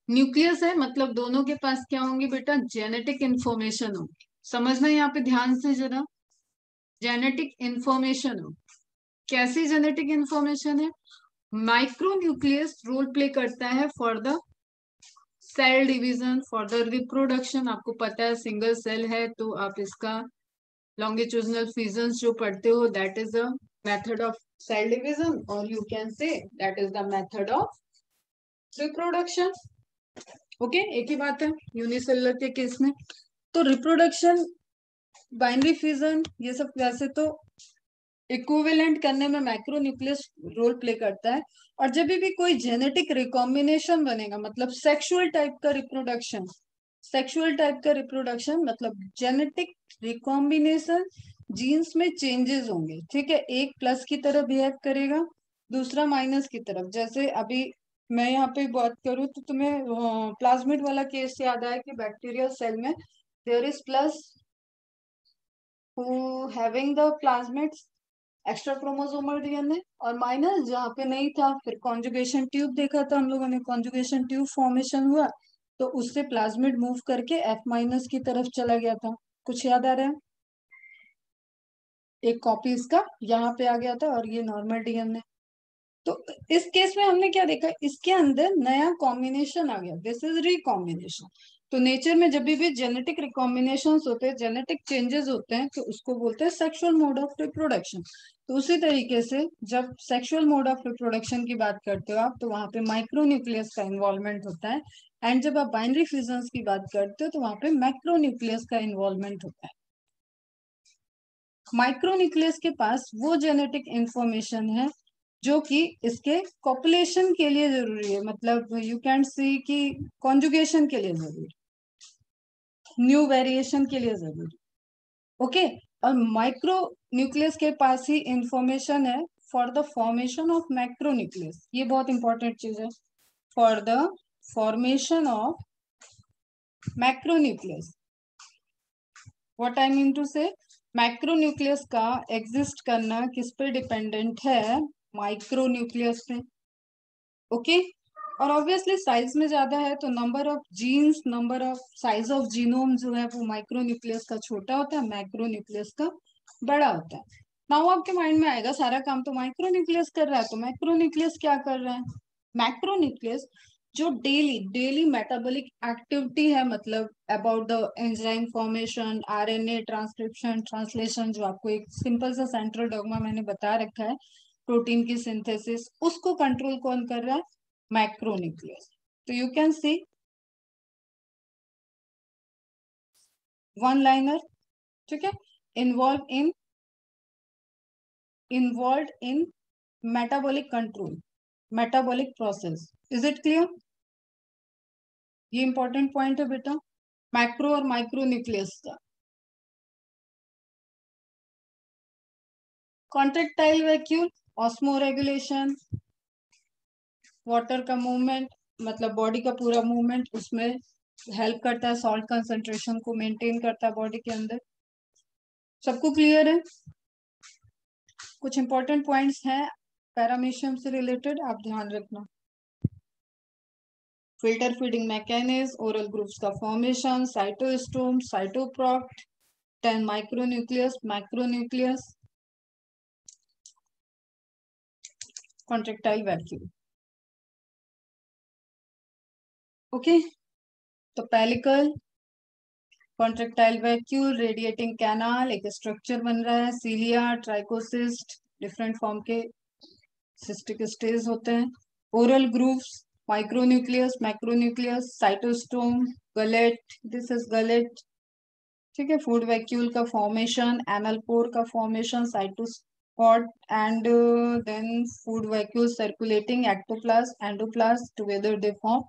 Nucleus है मतलब दोनों के पास क्या होंगे बेटा, जेनेटिक इंफॉर्मेशन होगी। समझना यहाँ पे ध्यान से जरा, जेनेटिक इंफॉर्मेशन हो। कैसी जेनेटिक इंफॉर्मेशन है, माइक्रोन्यूक्लियस रोल प्ले करता है for the cell division for the reproduction, आपको पता है सिंगल सेल है तो आप इसका लॉन्गिट्यूडिनल फिजन जो पढ़ते हो that is the method of cell division, और you can say that is the method of reproduction. Okay, एक ही बात है यूनिसेलुलर के केस में। तो रिप्रोडक्शन, बाइनरी फिजन, ये सब वैसे तो इक्विवेलेंट करने में मैक्रोन्यूक्लियस रोल प्ले करता है। और जब भी कोई जेनेटिक रिकॉम्बिनेशन बनेगा, मतलब सेक्सुअल टाइप का रिप्रोडक्शन, सेक्सुअल टाइप का रिप्रोडक्शन मतलब जेनेटिक रिकॉम्बिनेशन, जीन्स में चेंजेस होंगे, ठीक है। एक प्लस की तरह बिहेव करेगा, दूसरा माइनस की तरफ। जैसे अभी मैं यहाँ पे बात करूँ तो तुम्हें प्लाज्मिड वाला केस याद आया कि बैक्टीरियल सेल में there is plus who having the plasmids extra chromosomal DNA, और माइनस जहाँ पे नहीं था। फिर कॉन्जुगेशन ट्यूब देखा था हम लोगों ने, कॉन्जुगेशन ट्यूब फॉर्मेशन हुआ तो उससे प्लाज्मिड मूव करके एफ माइनस की तरफ चला गया था। कुछ याद आ रहा है? एक कॉपी इसका यहाँ पे आ गया था और ये नॉर्मल डीएनए। तो इस केस में हमने क्या देखा, इसके अंदर नया कॉम्बिनेशन आ गया, दिस इज रिकॉम्बिनेशन। तो नेचर में जब भी जेनेटिक रिकॉम्बिनेशन होते हैं, जेनेटिक चेंजेस होते हैं, तो उसको बोलते हैं सेक्सुअल मोड ऑफ रिप्रोडक्शन। तो उसी तरीके से जब सेक्सुअल मोड ऑफ रिप्रोडक्शन की बात करते हो आप, तो वहां पे माइक्रोन्यूक्लियस का इन्वॉल्वमेंट होता है। एंड जब आप बाइनरी फ्यूजन की बात करते हो तो वहां पे मैक्रोन्यूक्लियस का इन्वॉल्वमेंट होता है। माइक्रोन्यूक्लियस के पास वो जेनेटिक इंफॉर्मेशन है जो कि इसके कॉपुलेशन के लिए जरूरी है, मतलब यू कैन सी कि कॉन्जुगेशन के लिए जरूरी, न्यू वेरिएशन के लिए जरूरी। ओके, और माइक्रो न्यूक्लियस के पास ही इंफॉर्मेशन है for the formation of macronucleus. ये बहुत इंपॉर्टेंट चीज है, for the formation of macronucleus. What I mean to say, macronucleus का एग्जिस्ट करना किस पे डिपेंडेंट है? माइक्रोन्यूक्लियस पे। ओके, और ऑब्वियसली साइज में ज्यादा है तो number of genes, number of size of genome जो है वो माइक्रोन्यूक्लियस का छोटा होता है, मैक्रोन्यूक्लियस का बड़ा होता है। नाउ आपके माइंड में आएगा सारा काम तो माइक्रोन्यूक्लियस कर रहा है, तो मैक्रोन्यूक्लियस क्या कर रहा है? मैक्रोन्यूक्लियस जो डेली डेली मेटाबॉलिक एक्टिविटी है, मतलब about the enzyme formation, RNA transcription, translation, जो आपको एक सिंपल सा सेंट्रल डॉग्मा मैंने बता रखा है, प्रोटीन की सिंथेसिस, उसको कंट्रोल कौन कर रहा है? मैक्रोन्यूक्लियस। तो you can see one liner, ठीक है, involve in metabolic control, metabolic process. Is it clear? ये इंपॉर्टेंट पॉइंट है बेटा, मैक्रो और माइक्रो न्यूक्लियस का। Contractile vacuole, osmo regulation, water का मूवमेंट, मतलब बॉडी का पूरा मूवमेंट उसमें हेल्प करता है, सॉल्ट कंसंट्रेशन को मेंटेन करता है बॉडी के अंदर। सबको क्लियर है? कुछ इंपॉर्टेंट पॉइंट्स हैं पैरामीशियम से रिलेटेड, आप ध्यान रखना। Filter feeding mechanism, oral grooves का formation, cytostome, cytoproct, 10 micronucleus, macronucleus, contractile vacuole. Okay, तो pellicle, contractile vacuole, radiating canal, एक स्ट्रक्चर बन रहा है, सीलिया, ट्राइकोसिस्ट, डिफरेंट फॉर्म के सिस्टिक स्टेज होते हैं। Oral grooves, micronucleus, macronucleus, cytostome, gullet, this is gullet, ठीक है। फूड वैक्यूल का फॉर्मेशन, एनल पोर का फॉर्मेशन, साइटोस्पॉट, and then food vacuole circulating ectoplasm, endoplasm, together they form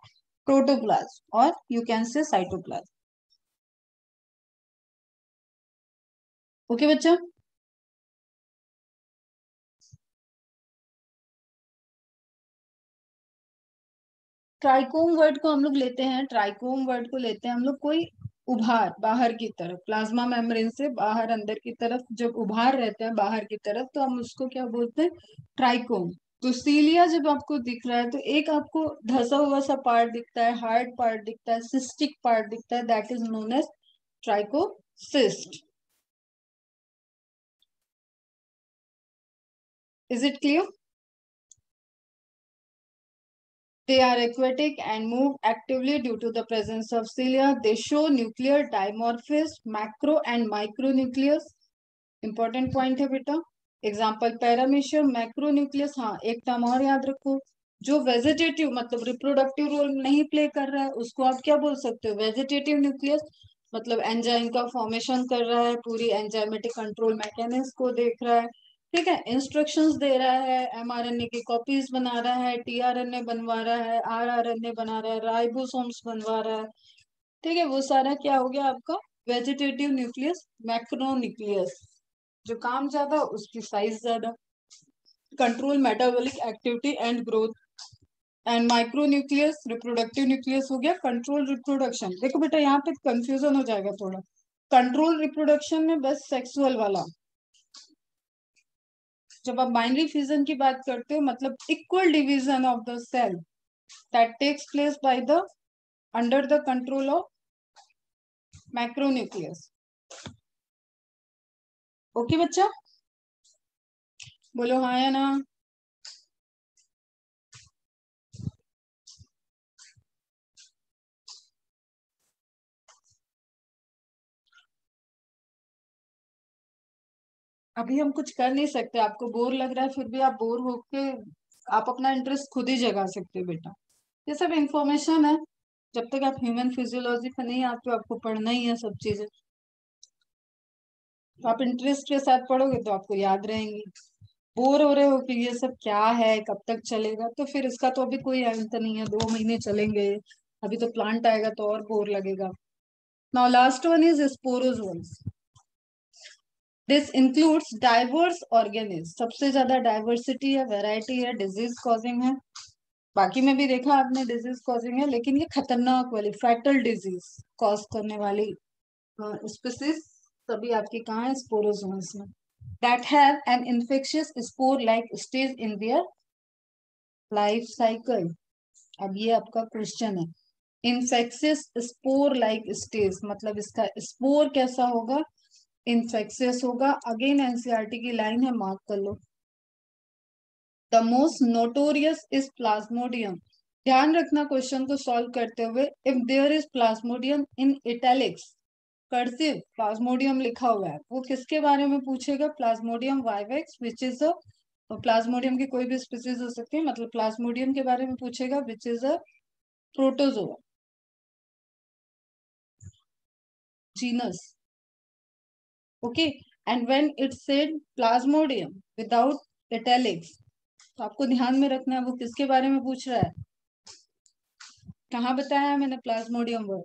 protoplasm, और you can say cytoplasm. Okay बच्चा, trichome word को हम लोग लेते हैं, ट्राइकोम वर्ड को लेते हैं हम लोग कोई उभार बाहर की तरफ, प्लाज्मा मेम्ब्रेन से बाहर अंदर की तरफ जब उभार रहते हैं बाहर की तरफ, तो हम उसको क्या बोलते हैं? ट्राइकोम। तो सीलिया जब आपको दिख रहा है तो एक आपको धसा हुआ सा पार्ट दिखता है, हार्ड पार्ट दिखता है, सिस्टिक पार्ट दिखता है, that is known as trichocyst. Is it clear? They are aquatic and move actively due to the presence of cilia. They show nuclear dimorphism, macro and micronucleus. Important point है बेटा. Example paramecium macronucleus. हाँ, एक term और याद रखो, जो vegetative मतलब reproductive role नहीं प्ले कर रहा है उसको आप क्या बोल सकते हो, वेजिटेटिव न्यूक्लियस. मतलब एंजाइम का फॉर्मेशन कर रहा है, पूरी एंजाइमेटिक कंट्रोल मैकेनिज्म को देख रहा है, ठीक है, इंस्ट्रक्शंस दे रहा है, एमआरएनए की कॉपीज बना रहा है, टीआरएनए बनवा रहा है, आरआरएनए बना रहा है, राइबोसोम्स बनवा रहा है, ठीक है, वो सारा क्या हो गया आपका वेजिटेटिव न्यूक्लियस. मैक्रोन्यूक्लियस जो काम ज्यादा उसकी साइज ज्यादा, control metabolic activity and growth. And micronucleus reproductive nucleus हो गया, कंट्रोल रिप्रोडक्शन. देखो बेटा यहाँ पे कंफ्यूजन हो जाएगा थोड़ा. कंट्रोल रिप्रोडक्शन में बस सेक्सुअल वाला. जब आप बाइनरी फ्यूजन की बात करते हो मतलब equal division of the cell that takes place by the under the control of macronucleus. Okay बच्चा, बोलो हाँ या ना. अभी हम कुछ कर नहीं सकते, आपको बोर लग रहा है फिर भी आप बोर होके आप अपना इंटरेस्ट खुद ही जगा सकते हो बेटा. ये सब इंफॉर्मेशन है, जब तक आप ह्यूमन फिजियोलॉजी पे नहीं आते हो आपको पढ़ना ही है सब चीजें. तो आप इंटरेस्ट के साथ पढ़ोगे तो आपको याद रहेंगी. बोर हो रहे हो कि ये सब क्या है कब तक चलेगा, तो फिर इसका तो अभी कोई अंत नहीं है, 2 महीने चलेंगे, अभी तो प्लांट आएगा तो और बोर लगेगा. Now last one is sporozoans. This includes diverse organism. सबसे ज्यादा डाइवर्सिटी है, वैरायटी है, डिजीज कॉजिंग है. बाकी में भी देखा आपने डिजीज कॉजिंग है, लेकिन ये खतरनाक वाली फैटल डिजीज कॉज करने वाली स्पीसीज सभी आपकी कहाँ है, स्पोरोजोन्स में. That have an infectious spore like stage in their life cycle. अब ये आपका क्वेश्चन है. इन्फेक्शियस स्पोर लाइक स्टेज मतलब इसका स्पोर कैसा होगा, इन्फेक्शियस होगा. अगेन एनसीईआरटी की लाइन है, मार्क कर लो. The most notorious is plasmodium. ध्यान रखना क्वेश्चन को सॉल्व करते हुए, if there is plasmodium in italics cursive plasmodium लिखा हुआ है, वो किसके बारे में पूछेगा, plasmodium vivax which is a, plasmodium की कोई भी स्पीसीज हो सकती है, मतलब प्लाज्मोडियम के बारे में पूछेगा विच is a protozoa genus. Okay, and when it said Plasmodium without italics, तो आपको ध्यान में रखना है वो किसके बारे में पूछ रहा है. कहाँ बताया है मैंने प्लाज्मोडियम वर्ड,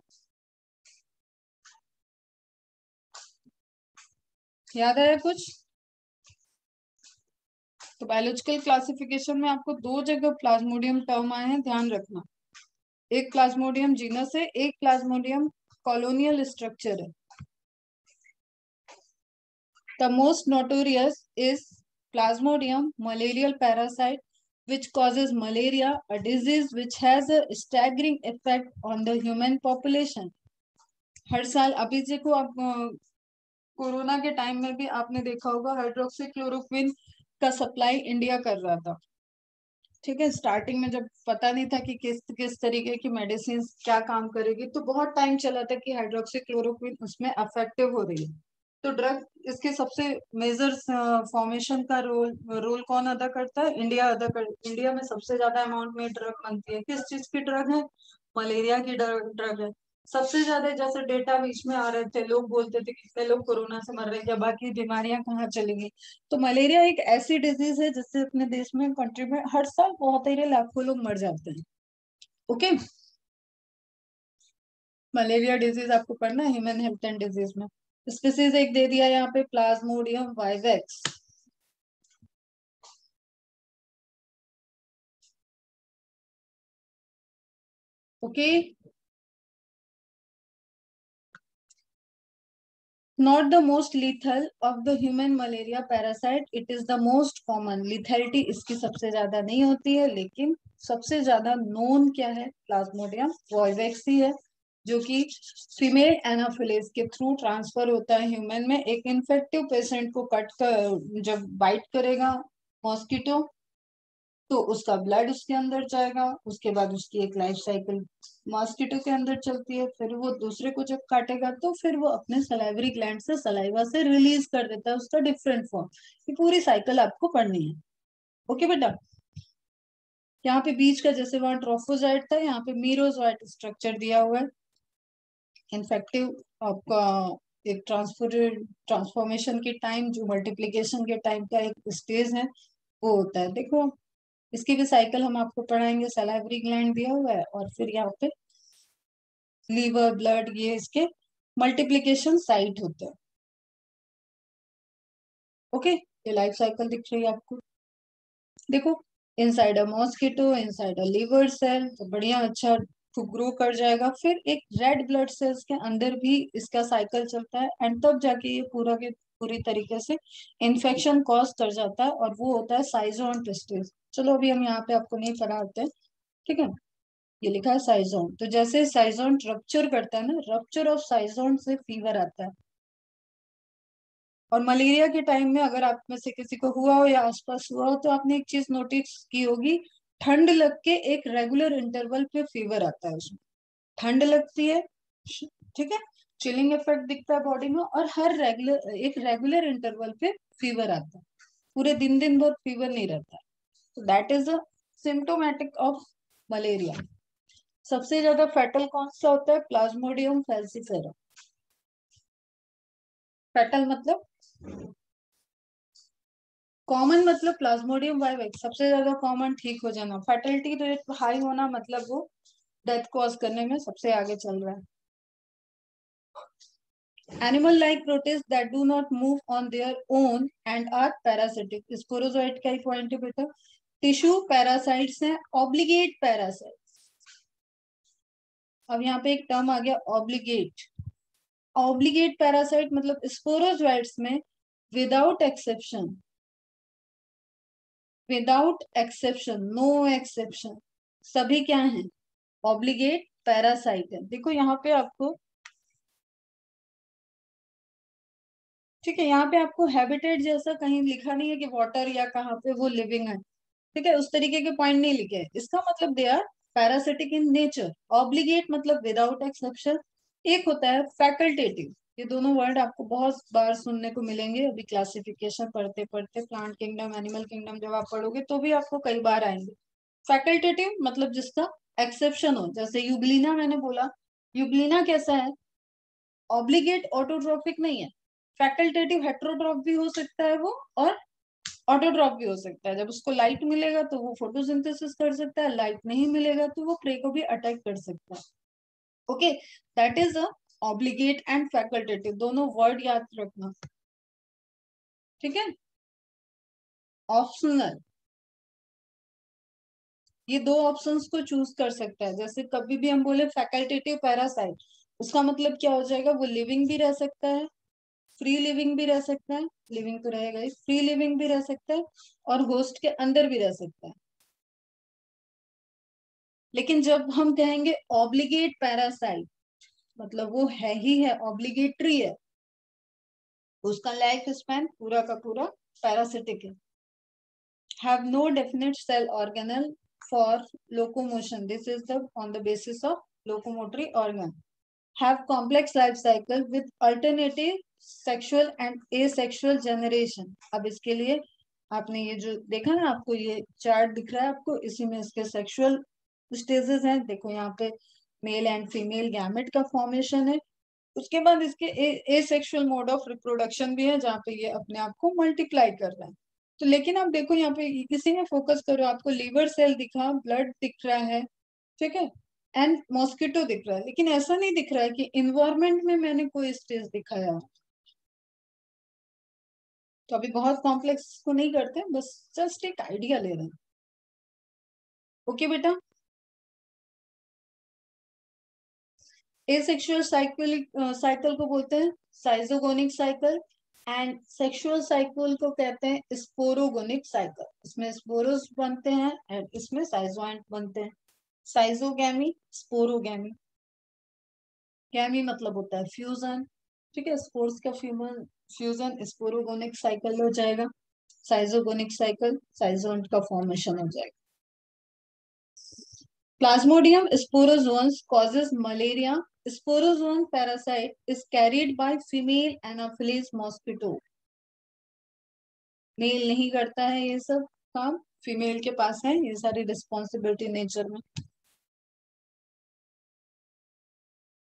याद आया कुछ. तो बायोलॉजिकल क्लासिफिकेशन में आपको 2 जगह प्लाज्मोडियम टर्म आए हैं, ध्यान रखना. एक प्लाज्मोडियम जीनस है, एक प्लाज्मोडियम कॉलोनियल स्ट्रक्चर है. The most notorious is Plasmodium malarial parasite which causes malaria, a disease which has a staggering effect on the human population. हर साल अभी देखो आप कोरोना के टाइम में भी आपने देखा होगा हाइड्रोक्सीक्लोरोक्विन का सप्लाई इंडिया कर रहा था. ठीक है, स्टार्टिंग में जब पता नहीं था कि किस किस तरीके की मेडिसिन क्या काम करेगी, तो बहुत टाइम चला था कि हाइड्रोक्सीक्लोरोक्विन उसमें अफेक्टिव हो रही है. तो ड्रग इसके सबसे मेजर फॉर्मेशन का रोल रोल कौन अदा करता है, इंडिया अदा कर. इंडिया में सबसे ज्यादा अमाउंट में ड्रग बनती है, किस चीज की ड्रग है, मलेरिया की ड्रग है. सबसे ज्यादा जैसे डेटा बीच में आ रहे थे, लोग बोलते थे कितने लोग कोरोना से मर रहे हैं, बाकी बीमारियां कहाँ चलेंगी. तो मलेरिया एक ऐसी डिजीज है जिससे अपने देश में कंट्री में हर साल बहुत ही लाखों लोग मर जाते हैं. ओके, मलेरिया डिजीज आपको पढ़ना है ह्यूमन हेल्थ एंड डिजीज में. स्पीसीज एक दे दिया यहाँ पे, plasmodium vivax. Okay, not the most lethal of the human malaria parasite, it is the most common. Lethality इसकी सबसे ज्यादा नहीं होती है, लेकिन सबसे ज्यादा नोन क्या है, प्लाज्मोडियम वाइवेक्स ही है, जो कि फीमेल एनाफिलिस के थ्रू ट्रांसफर होता है ह्यूमन में. एक इन्फेक्टिव पेशेंट को कट कर जब बाइट करेगा मॉस्किटो, तो उसका ब्लड उसके अंदर जाएगा, उसके बाद उसकी एक लाइफ साइकिल मॉस्किटो के अंदर चलती है, फिर वो दूसरे को जब काटेगा तो फिर वो अपने सलाइवरी ग्लैंड से सलाइवा से रिलीज कर देता है उसका डिफरेंट फॉर्म। ये पूरी साइकिल आपको पढ़नी है। ओके बेटा, यहाँ पे बीच का जैसे वहां ट्रोफोजाइट था, यहाँ पे मीरोजाइट स्ट्रक्चर दिया हुआ है। इन्फेक्टिव आपका एक ट्रांसफॉर्मेशन के टाइम, जो मल्टीप्लीकेशन के टाइम का एक स्टेज है वो होता है। देखो इसकी भी साइकिल हम आपको पढ़ाएंगे। सलाइवरी ग्लैंड दिया हुआ है और फिर यहाँ पे लीवर, ब्लड, ये इसके मल्टीप्लीकेशन साइट होते हैं। ओके, ये लाइफ साइकिल दिख रही है आपको। देखो, inside a mosquito, inside a liver cell, तो बढ़िया अच्छा ग्रो कर जाएगा। फिर एक रेड ब्लड सेल्स के अंदर भी इसका साइकिल चलता है, एंड तब जाके ये पूरा के पूरी तरीके से इन्फेक्शन कॉज कर जाता है, और वो होता है साइजोन टेस्टिस। चलो अभी हम यहाँ पे आपको नहीं पढ़ाते हैं, ठीक है। ये लिखा है साइजोन, तो जैसे साइजोन रप्चर करता है ना, रप्चर ऑफ साइजोन से फीवर आता है। और मलेरिया के टाइम में अगर आप में से किसी को हुआ हो या आसपास हुआ हो, तो आपने एक चीज नोटिस की होगी, ठंड लग के एक रेगुलर इंटरवल पे फीवर आता है उसमें। ठंड लगती है, ठीक है, चिलिंग इफेक्ट दिखता है बॉडी में, और हर रेगुलर इंटरवल पे फीवर आता है। पूरे दिन दिन भर फीवर नहीं रहता है। तो that is a symptomatic of malaria. सबसे ज्यादा फेटल कौन सा होता है? Plasmodium falciparum. फेटल मतलब कॉमन, मतलब प्लाज्मोडियम वाइवेक्स सबसे ज्यादा कॉमन, ठीक हो जाना। फर्टिलिटी रेट हाई होना मतलब वो डेथ कॉज करने में सबसे आगे चल रहा है। Animal like protist that do not move on their own and are parasitic. Sporozoite का ही पॉइंट है बेटा। टिश्यू पैरासाइट्स हैं, ऑब्लिगेट पैरासाइट्स। अब यहाँ पे एक टर्म आ गया ऑब्लिगेट। ऑब्लिगेट पैरासाइट मतलब स्पोरोजोइट्स में without exception, without exception, no exception, सभी क्या है? ऑब्लिगेट पैरासाइट है। देखो यहाँ पे आपको, ठीक है, यहाँ पे आपको हैबिटेट जैसा कहीं लिखा नहीं है कि वाटर या कहाँ पे वो लिविंग है, ठीक है, उस तरीके के पॉइंट नहीं लिखे हैं। इसका मतलब they are parasitic in nature. Obligate मतलब विदाउट एक्सेप्शन। एक होता है फैकल्टेटिव। ये दोनों वर्ड आपको बहुत बार सुनने को मिलेंगे अभी क्लासिफिकेशन पढ़ते पढ़ते, प्लांट किंगडम, एनिमल किंगडम जब आप पढ़ोगे तो भी आपको कई बार आएंगे। फैकल्टेटिव मतलब जिसका एक्सेप्शन हो, जैसे यूग्लिना मैंने बोला। यूग्लिना कैसा है? ऑब्लिगेट ऑटोट्रॉपिक नहीं है, फैकल्टेटिव हेट्रोट्रॉप भी हो सकता है वो, और ऑटोट्रॉप भी हो सकता है। जब उसको लाइट मिलेगा तो वो फोटोसिंथेसिस कर सकता है, लाइट नहीं मिलेगा तो वो प्रे को भी अटैक कर सकता है। Okay, that is a obligate and facultative, दोनों वर्ड याद रखना, ठीक है। ऑप्शनल, ये दो ऑप्शंस को चूज कर सकता है। जैसे कभी भी हम बोले फैकल्टेटिव पैरासाइट, उसका मतलब क्या हो जाएगा? वो लिविंग भी रह सकता है, फ्री लिविंग भी रह सकता है, लिविंग तो रहेगा ही, फ्री लिविंग भी रह सकता है, और होस्ट के अंदर भी रह सकता है। लेकिन जब हम कहेंगे ऑब्लिगेट पैरासाइट, मतलब वो है ही है, ऑब्लिगेटरी है, उसका लाइफ स्पैन पूरा का पूरा पैरासिटिक है। Have no definite cell organelle for locomotion, this is the on the basis of locomotory organ. Have complex life cycle with alternative sexual and asexual generation. अब इसके लिए आपने ये जो देखा ना, आपको ये चार्ट दिख रहा है आपको, इसी में इसके सेक्सुअल स्टेजेस हैं। देखो यहाँ पे मेल एंड फीमेल गैमेट का फॉर्मेशन है। उसके बाद इसके एसेक्सुअल मोड ऑफ रिप्रोडक्शन भी है, जहाँ पे ये अपने आप को मल्टीप्लाई कर रहा है। तो लेकिन आप देखो यहाँ पे इसी में फोकस करो, आपको लीवर सेल दिखा, ब्लड दिख रहा है, ठीक है, एंड मॉस्किटो दिख रहा है, लेकिन ऐसा नहीं दिख रहा है कि इन्वायरमेंट में मैंने कोई स्टेज दिखाया हो। तो अभी बहुत कॉम्प्लेक्स को नहीं करते, बस जस्ट एक आइडिया ले रहे हैं। ओके बेटा, एसेक्सुअल साइकिल, साइकिल को बोलते हैं साइजोगोनिक साइकिल, एंड सेक्सुअल साइकिल को कहते हैं स्पोरोगोनिक साइकिल। इसमें स्पोरोस बनते हैं एंड इसमें साइजोइंट बनते हैं। साइजोगैमी, स्पोरोगैमी। गैमी मतलब होता है फ्यूजन, ठीक है, स्पोर्स का फ्यूजन, स्पोरोगोनिक साइकिल हो जाएगा। साइजोगोनिक साइकिल, साइजोन्ट का फॉर्मेशन हो जाएगा। Plasmodium sporozoans causes malaria. Sporozoan parasite is carried by female Anopheles mosquito. Male नहीं करता है ये सब काम, फीमेल के पास है ये सारी रिस्पॉन्सिबिलिटी नेचर में।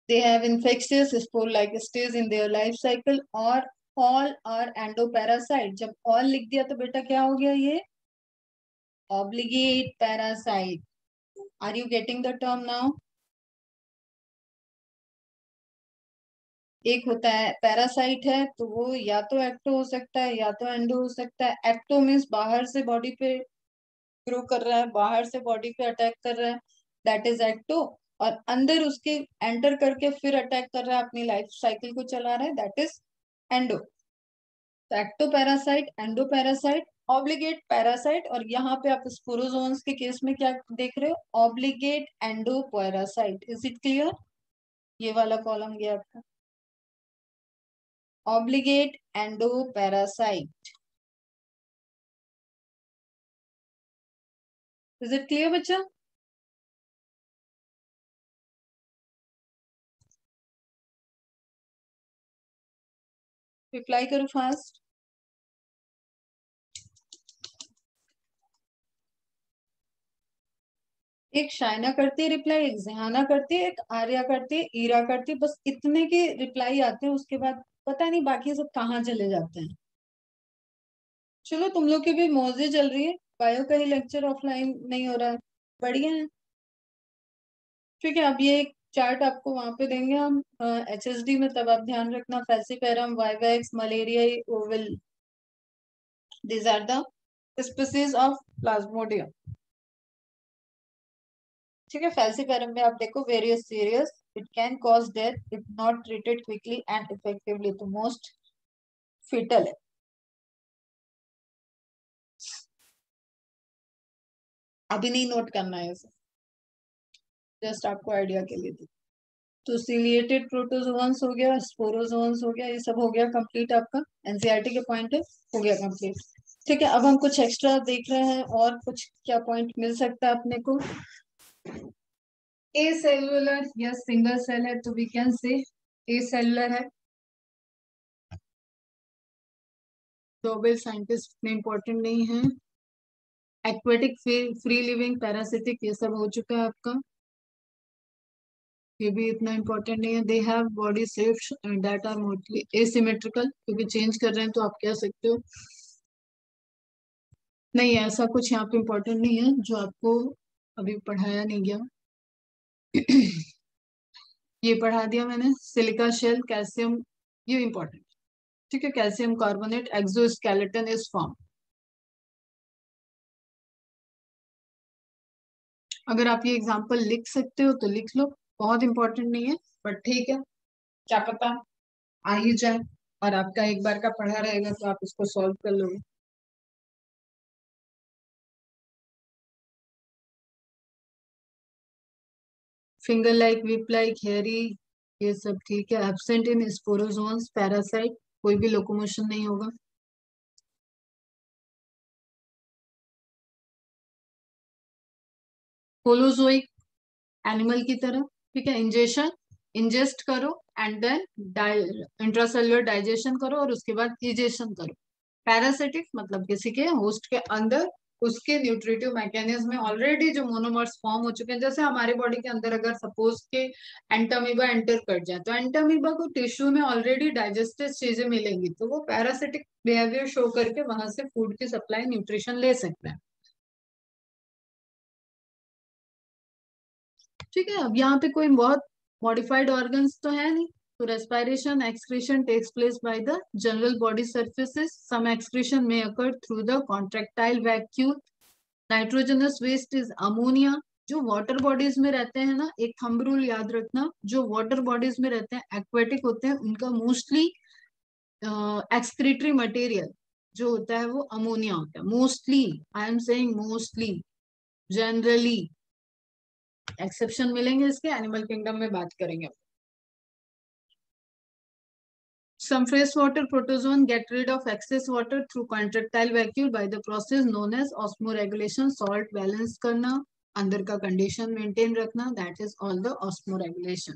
They have infectious spore-like stage in their life cycle or all are endoparasite. जब all लिख दिया तो बेटा क्या हो गया ये obligate parasite. Are you getting the term now? एक होता है पैरासाइट है तो वो या तो एक्टो हो सकता है या तो एंडो हो सकता है। एक्टो मीन्स बाहर से बॉडी पे ग्रो कर रहा है, बाहर से बॉडी पे अटैक कर रहा है, दैट इज एक्टो। और अंदर उसके एंटर करके फिर अटैक कर रहा है, अपनी लाइफ साइकिल को चला रहा है, दैट इज एंडो। तो ecto parasite, endo parasite, obligate parasite. और यहाँ पे आप स्पोरोजोन्स के केस में क्या देख रहे हो, obligate endo parasite. Is it clear? ये वाला कॉलम गया आपका, obligate endoparasite. Is it clear बच्चा? रिप्लाई करो फास्ट। एक शाइना करती है रिप्लाई, एक जहाना करती है, एक आर्या करती है, ईरा करती है, बस इतने के रिप्लाई आते हैं। उसके बाद पता नहीं बाकी सब कहाँ चले जाते हैं। चलो तुम लोग की भी मौजे चल रही है, बायो का ही लेक्चर ऑफलाइन नहीं हो रहा है, बढ़िया है। ठीक है, अब ये एक चार्ट आपको वहां पे देंगे हम HSD में, तब आप ध्यान रखना। Falciparum, vivax, malaria ovale, these are the species of plasmodium। ठीक है, फेल्सीफेरम में आप देखो various serious, it can cause death if not treated quickly and effectively, तो मोस्ट फेटल है। अभी नहीं नोट करना है इसे, जस्ट आपको आइडिया के लिए। तो सिलिएटेड प्रोटोजोन्स हो गया, स्पोरोजोन्स हो गया, ये सब हो गया कंप्लीट आपका। एनसीईआरटी के पॉइंट है, हो गया कंप्लीट। ठीक है, अब हम कुछ एक्स्ट्रा देख रहे हैं और कुछ क्या पॉइंट मिल सकता है अपने को। ए सेलुलर या सिंगल सेल है तो we can say acellular है। नोबेल साइंटिस्ट इतने इंपॉर्टेंट नहीं है। एक्वेटिक, फ्री लिविंग, पैरासिटिक, ये सब हो चुका है आपका, ये भी इतना इंपॉर्टेंट नहीं है। They have body shapes that are mostly asymmetrical, क्योंकि चेंज कर रहे हैं तो आप कह सकते हो। नहीं, ऐसा कुछ यहाँ पे इंपॉर्टेंट नहीं है जो आपको अभी पढ़ाया नहीं गया। ये पढ़ा दिया मैंने। सिलिका शेल, कैल्शियम, ये इंपॉर्टेंट। ठीक है, calcium carbonate, exoskeleton is form. अगर आप ये एग्जांपल लिख सकते हो तो लिख लो, बहुत इंपॉर्टेंट नहीं है, बट ठीक है, क्या पता आ ही जाए और आपका एक बार का पढ़ा रहेगा तो आप इसको सॉल्व कर लोगे। Finger like, whip like, hairy, ये सब ठीक है। एब्सेंट इन स्पोरोजोन्स, पैरासाइट, कोई भी लोकोमोशन नहीं होगा। होलोजोइक, एनिमल की तरह। ठीक है, इंजेशन, इंजेस्ट करो एंड देन इंट्रासेल्युलर डाइजेशन करो और उसके बाद इजेशन करो। पैरासिटिक मतलब किसी के होस्ट के अंदर उसके न्यूट्रिटिव मैकेनिज्म में ऑलरेडी जो मोनोमर्स फॉर्म हो चुके हैं। जैसे हमारे बॉडी के अंदर अगर सपोज के एंटामीबा एंटर कर जाए तो एंटामीबा को टिश्यू में ऑलरेडी डाइजेस्टेड चीजें मिलेंगी, तो वो पैरासिटिक बिहेवियर शो करके वहां से फूड की सप्लाई, न्यूट्रिशन ले सकते हैं। ठीक है, अब यहाँ पे कोई बहुत मॉडिफाइड ऑर्गन्स तो है नहीं। तो respiration, excretion takes place by the general body surfaces, some excretion में occur through the contractile vacuole. Nitrogenous waste is ammonia. जो वाटर बॉडीज में रहते हैं ना, एक थंब रूल याद रखना, जो वाटर बॉडीज में रहते हैं, एक्वेटिक होते हैं, उनका मोस्टली एक्सक्रीटरी मटेरियल जो होता है वो अमोनिया होता है। Mostly, I am saying mostly, generally exception मिलेंगे इसके, एनिमल किंगडम में बात करेंगे। Some freshwater protozoan get rid of excess water through contractile vacuum by the process known as osmoregulation. Salt balance करना, अंदर का condition maintain रखना, that is all the osmoregulation.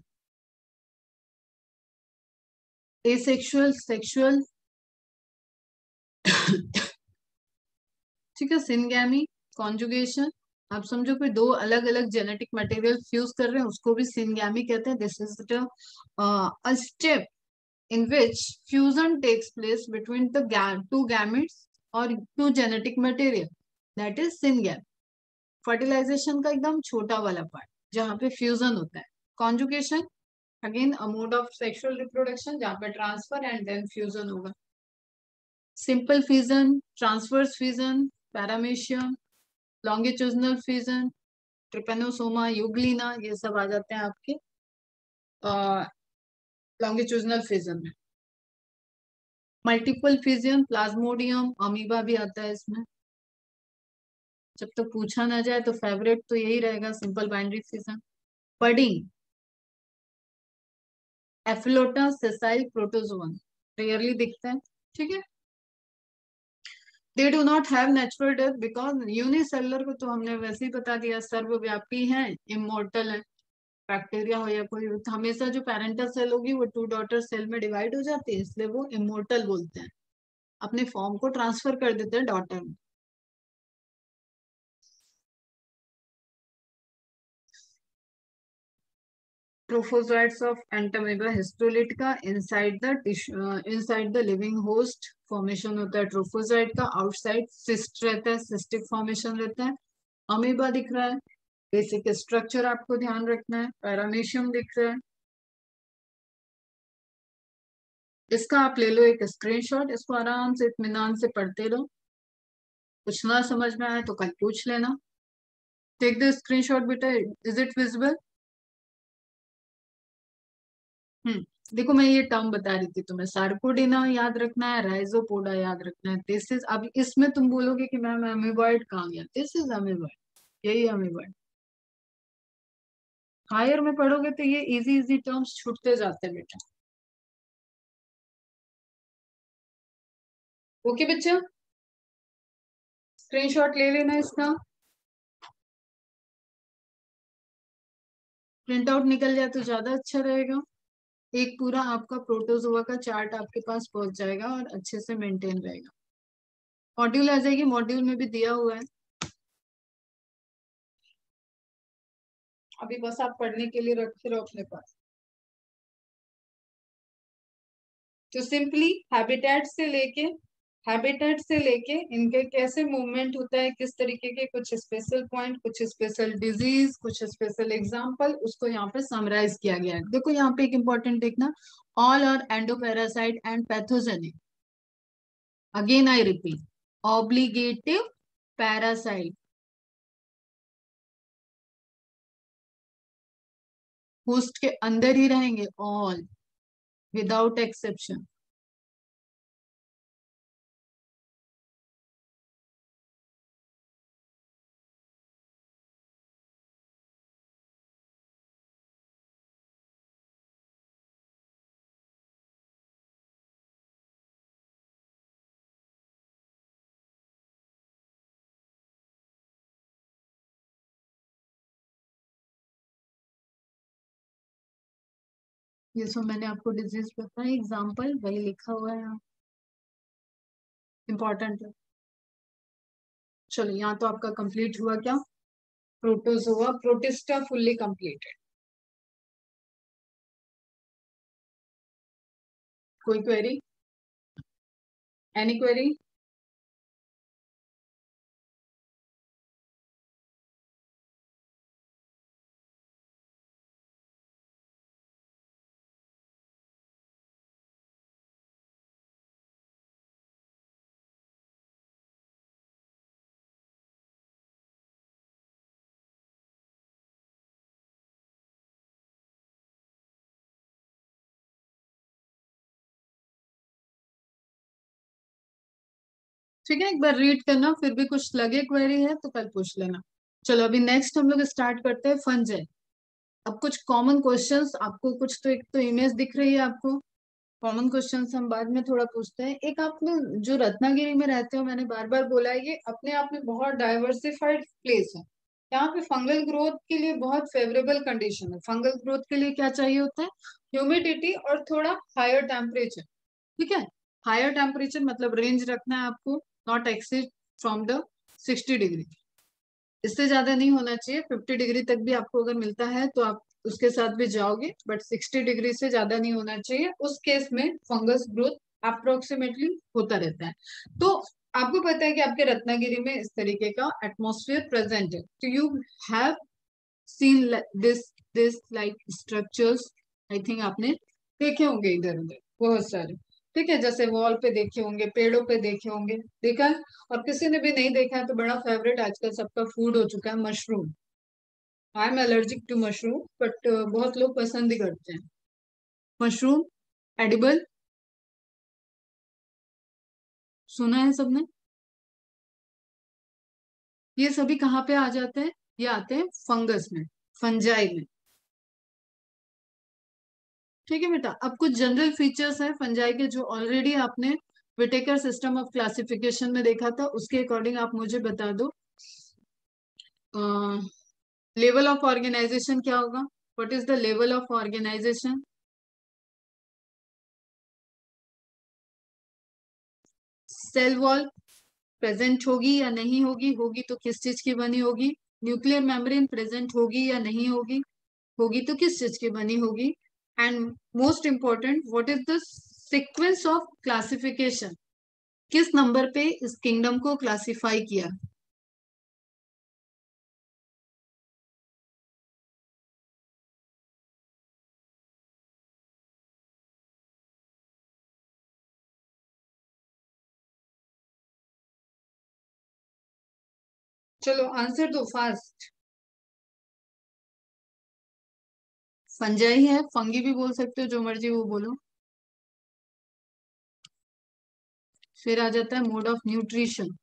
Asexual, sexual, ठीक है. Syngamy, conjugation. आप समझो कि दो अलग अलग जेनेटिक मटेरियल फ्यूज कर रहे हैं, उसको भी सिनगैमी कहते हैं. This is the a step in which fusion takes place between the two gametes or two genetic material, that is syngamy. Fertilisation का एकदम छोटा वाला पार्ट जहाँ पे फ्यूजन होता है. Conjugation again a mode of sexual reproduction जहाँ पे ट्रांसफर एंड देन फ्यूजन होगा. Simple fusion, transverse fusion, paramecium, longitudinal fusion, Trypanosoma, Euglena, ये सब आ जाते हैं आपके लॉन्गिट्यूडनल फ्यूजन में. मल्टीपल फ्यूजन, प्लाज्मोडियम, अमीबा भी आता है इसमें. जब तक पूछा ना जाए तो फेवरेट तो यही रहेगा, सिंपल बाइनरी फ्यूजन. बडिंग, एफिलोटा, सेसाइल, प्रोटोजोन रेयरली दिखते हैं. ठीक है. They do not have natural death because unicellular को तो हमने वैसे ही बता दिया, सर्वव्यापी है, इमोर्टल है. बैक्टीरिया हो या कोई, हमेशा जो पेरेंटल सेल होगी वो टू डॉटर सेल में डिवाइड हो जाती है, इसलिए वो इमोर्टल बोलते हैं. अपने फॉर्म को ट्रांसफर कर देते हैं डॉटर में. Trophozoites of Entamoeba histolytica, inside the living host formation होता है ट्रोफोजोइट का. आउटसाइड सिस्ट रहता है, सिस्टिक फॉर्मेशन रहता है. अमीबा दिख रहा है. बेसिक स्ट्रक्चर आपको ध्यान रखना है. पैरामीशियम दिख रहा है. इसका आप ले लो एक स्क्रीनशॉट, इसको आराम से इत्मीनान से पढ़ते रहो. कुछ ना समझ में आए तो कल पूछ लेना. टेक द स्क्रीनशॉट बेटा. Is it visible? देखो मैं ये टर्म बता रही थी तुम्हें, सार्कोडिना याद रखना है, राइजोपोडा याद रखना है. दिस इज, अब इसमें तुम बोलोगे कि मैम अमीबॉइड कहाँ गया, दिस इज अमीबॉइड, यही अमीबॉइड. हायर में पढ़ोगे तो ये इजी इजी टर्म्स छूटते जाते हैं बेटा. ओके बच्चा, स्क्रीनशॉट ले लेना इसका. प्रिंट आउट निकल जाए तो ज्यादा अच्छा रहेगा. एक पूरा आपका प्रोटोजोआ का चार्ट आपके पास पहुंच जाएगा और अच्छे से मेंटेन रहेगा. मॉड्यूल आ जाएगी, मॉड्यूल में भी दिया हुआ है. अभी बस आप पढ़ने के लिए रखे रहो अपने पास. तो सिंपली हैबिटेट से लेके इनके कैसे मूवमेंट होता है, किस तरीके के कुछ स्पेशल पॉइंट, कुछ स्पेशल डिजीज, कुछ स्पेशल एग्जांपल, उसको यहाँ पे समराइज किया गया है. देखो यहाँ पे एक इंपॉर्टेंट देखना, all are endoparasite and pathogenic. Again I repeat, obligative parasite, host के अंदर ही रहेंगे, ऑल विदाउट एक्सेप्शन. ये सो मैंने आपको डिजीज बताया, एग्जाम्पल वही लिखा हुआ है यहाँ, इंपॉर्टेंट है. चलो यहाँ तो आपका कंप्लीट हुआ क्या, प्रोटोजोआ प्रोटिस्टा फुल्ली कंप्लीटेड. कोई क्वेरी, एनी क्वेरी? ठीक है, एक बार रीड करना, फिर भी कुछ लगे क्वेरी है तो कल पूछ लेना. चलो अभी नेक्स्ट हम लोग स्टार्ट करते हैं फंजाई. अब कुछ कॉमन क्वेश्चंस आपको, कुछ तो, एक तो इमेज दिख रही है आपको, कॉमन क्वेश्चन हम बाद में थोड़ा पूछते हैं। एक आपने जो रत्नागिरी में रहते हो, मैंने बार बार बोला है, ये अपने आप में बहुत डाइवर्सिफाइड प्लेस है। यहाँ पे फंगल ग्रोथ के लिए बहुत फेवरेबल कंडीशन है। फंगल ग्रोथ के लिए क्या चाहिए होता है? ह्यूमिडिटी और थोड़ा हायर टेम्परेचर। ठीक है, हायर टेम्परेचर मतलब रेंज रखना है आपको, not exceed from the 60 degree. इससे ज्यादा नहीं होना चाहिए। 50 डिग्री तक भी आपको अगर मिलता है तो आप उसके साथ भी जाओगे, बट 60 डिग्री से ज्यादा नहीं होना चाहिए। उस केस में फंगस ग्रोथ अप्रोक्सीमेटली होता रहता है। तो आपको पता है कि आपके रत्नागिरी में इस तरीके का एटमोस्फियर प्रेजेंट है। तो you have seen this this like structures. I think आपने देखे होंगे इधर उधर बहुत सारे। ठीक है, जैसे वॉल पे देखे होंगे, पेड़ों पे देखे होंगे, देखा है। और किसी ने भी नहीं देखा है तो बड़ा फेवरेट आजकल सबका फूड हो चुका है mushroom. I am allergic to mushroom, but बहुत लोग पसंद ही करते हैं मशरूम। एडिबल, सुना है सबने। ये सभी कहाँ पे आ जाते हैं? ये आते हैं फंगस में, फंजाई में। ठीक है बेटा, अब कुछ जनरल फीचर्स हैं फंजाई के जो ऑलरेडी आपने विटेकर सिस्टम ऑफ क्लासिफिकेशन में देखा था, उसके अकॉर्डिंग आप मुझे बता दो। लेवल ऑफ ऑर्गेनाइजेशन क्या होगा? What is the level of organisation? Cell wall present होगी या नहीं होगी? होगी तो किस चीज की बनी होगी? न्यूक्लियर मेम्ब्रेन प्रेजेंट होगी या नहीं होगी? होगी तो किस चीज की बनी होगी? And most important, what is the sequence of classification? किस नंबर पे इस किंगडम को क्लासिफाई किया? चलो आंसर दो फास्ट। फंजाई है, फंगी भी बोल सकते हो, जो मर्जी वो बोलो। फिर आ जाता है mode of nutrition.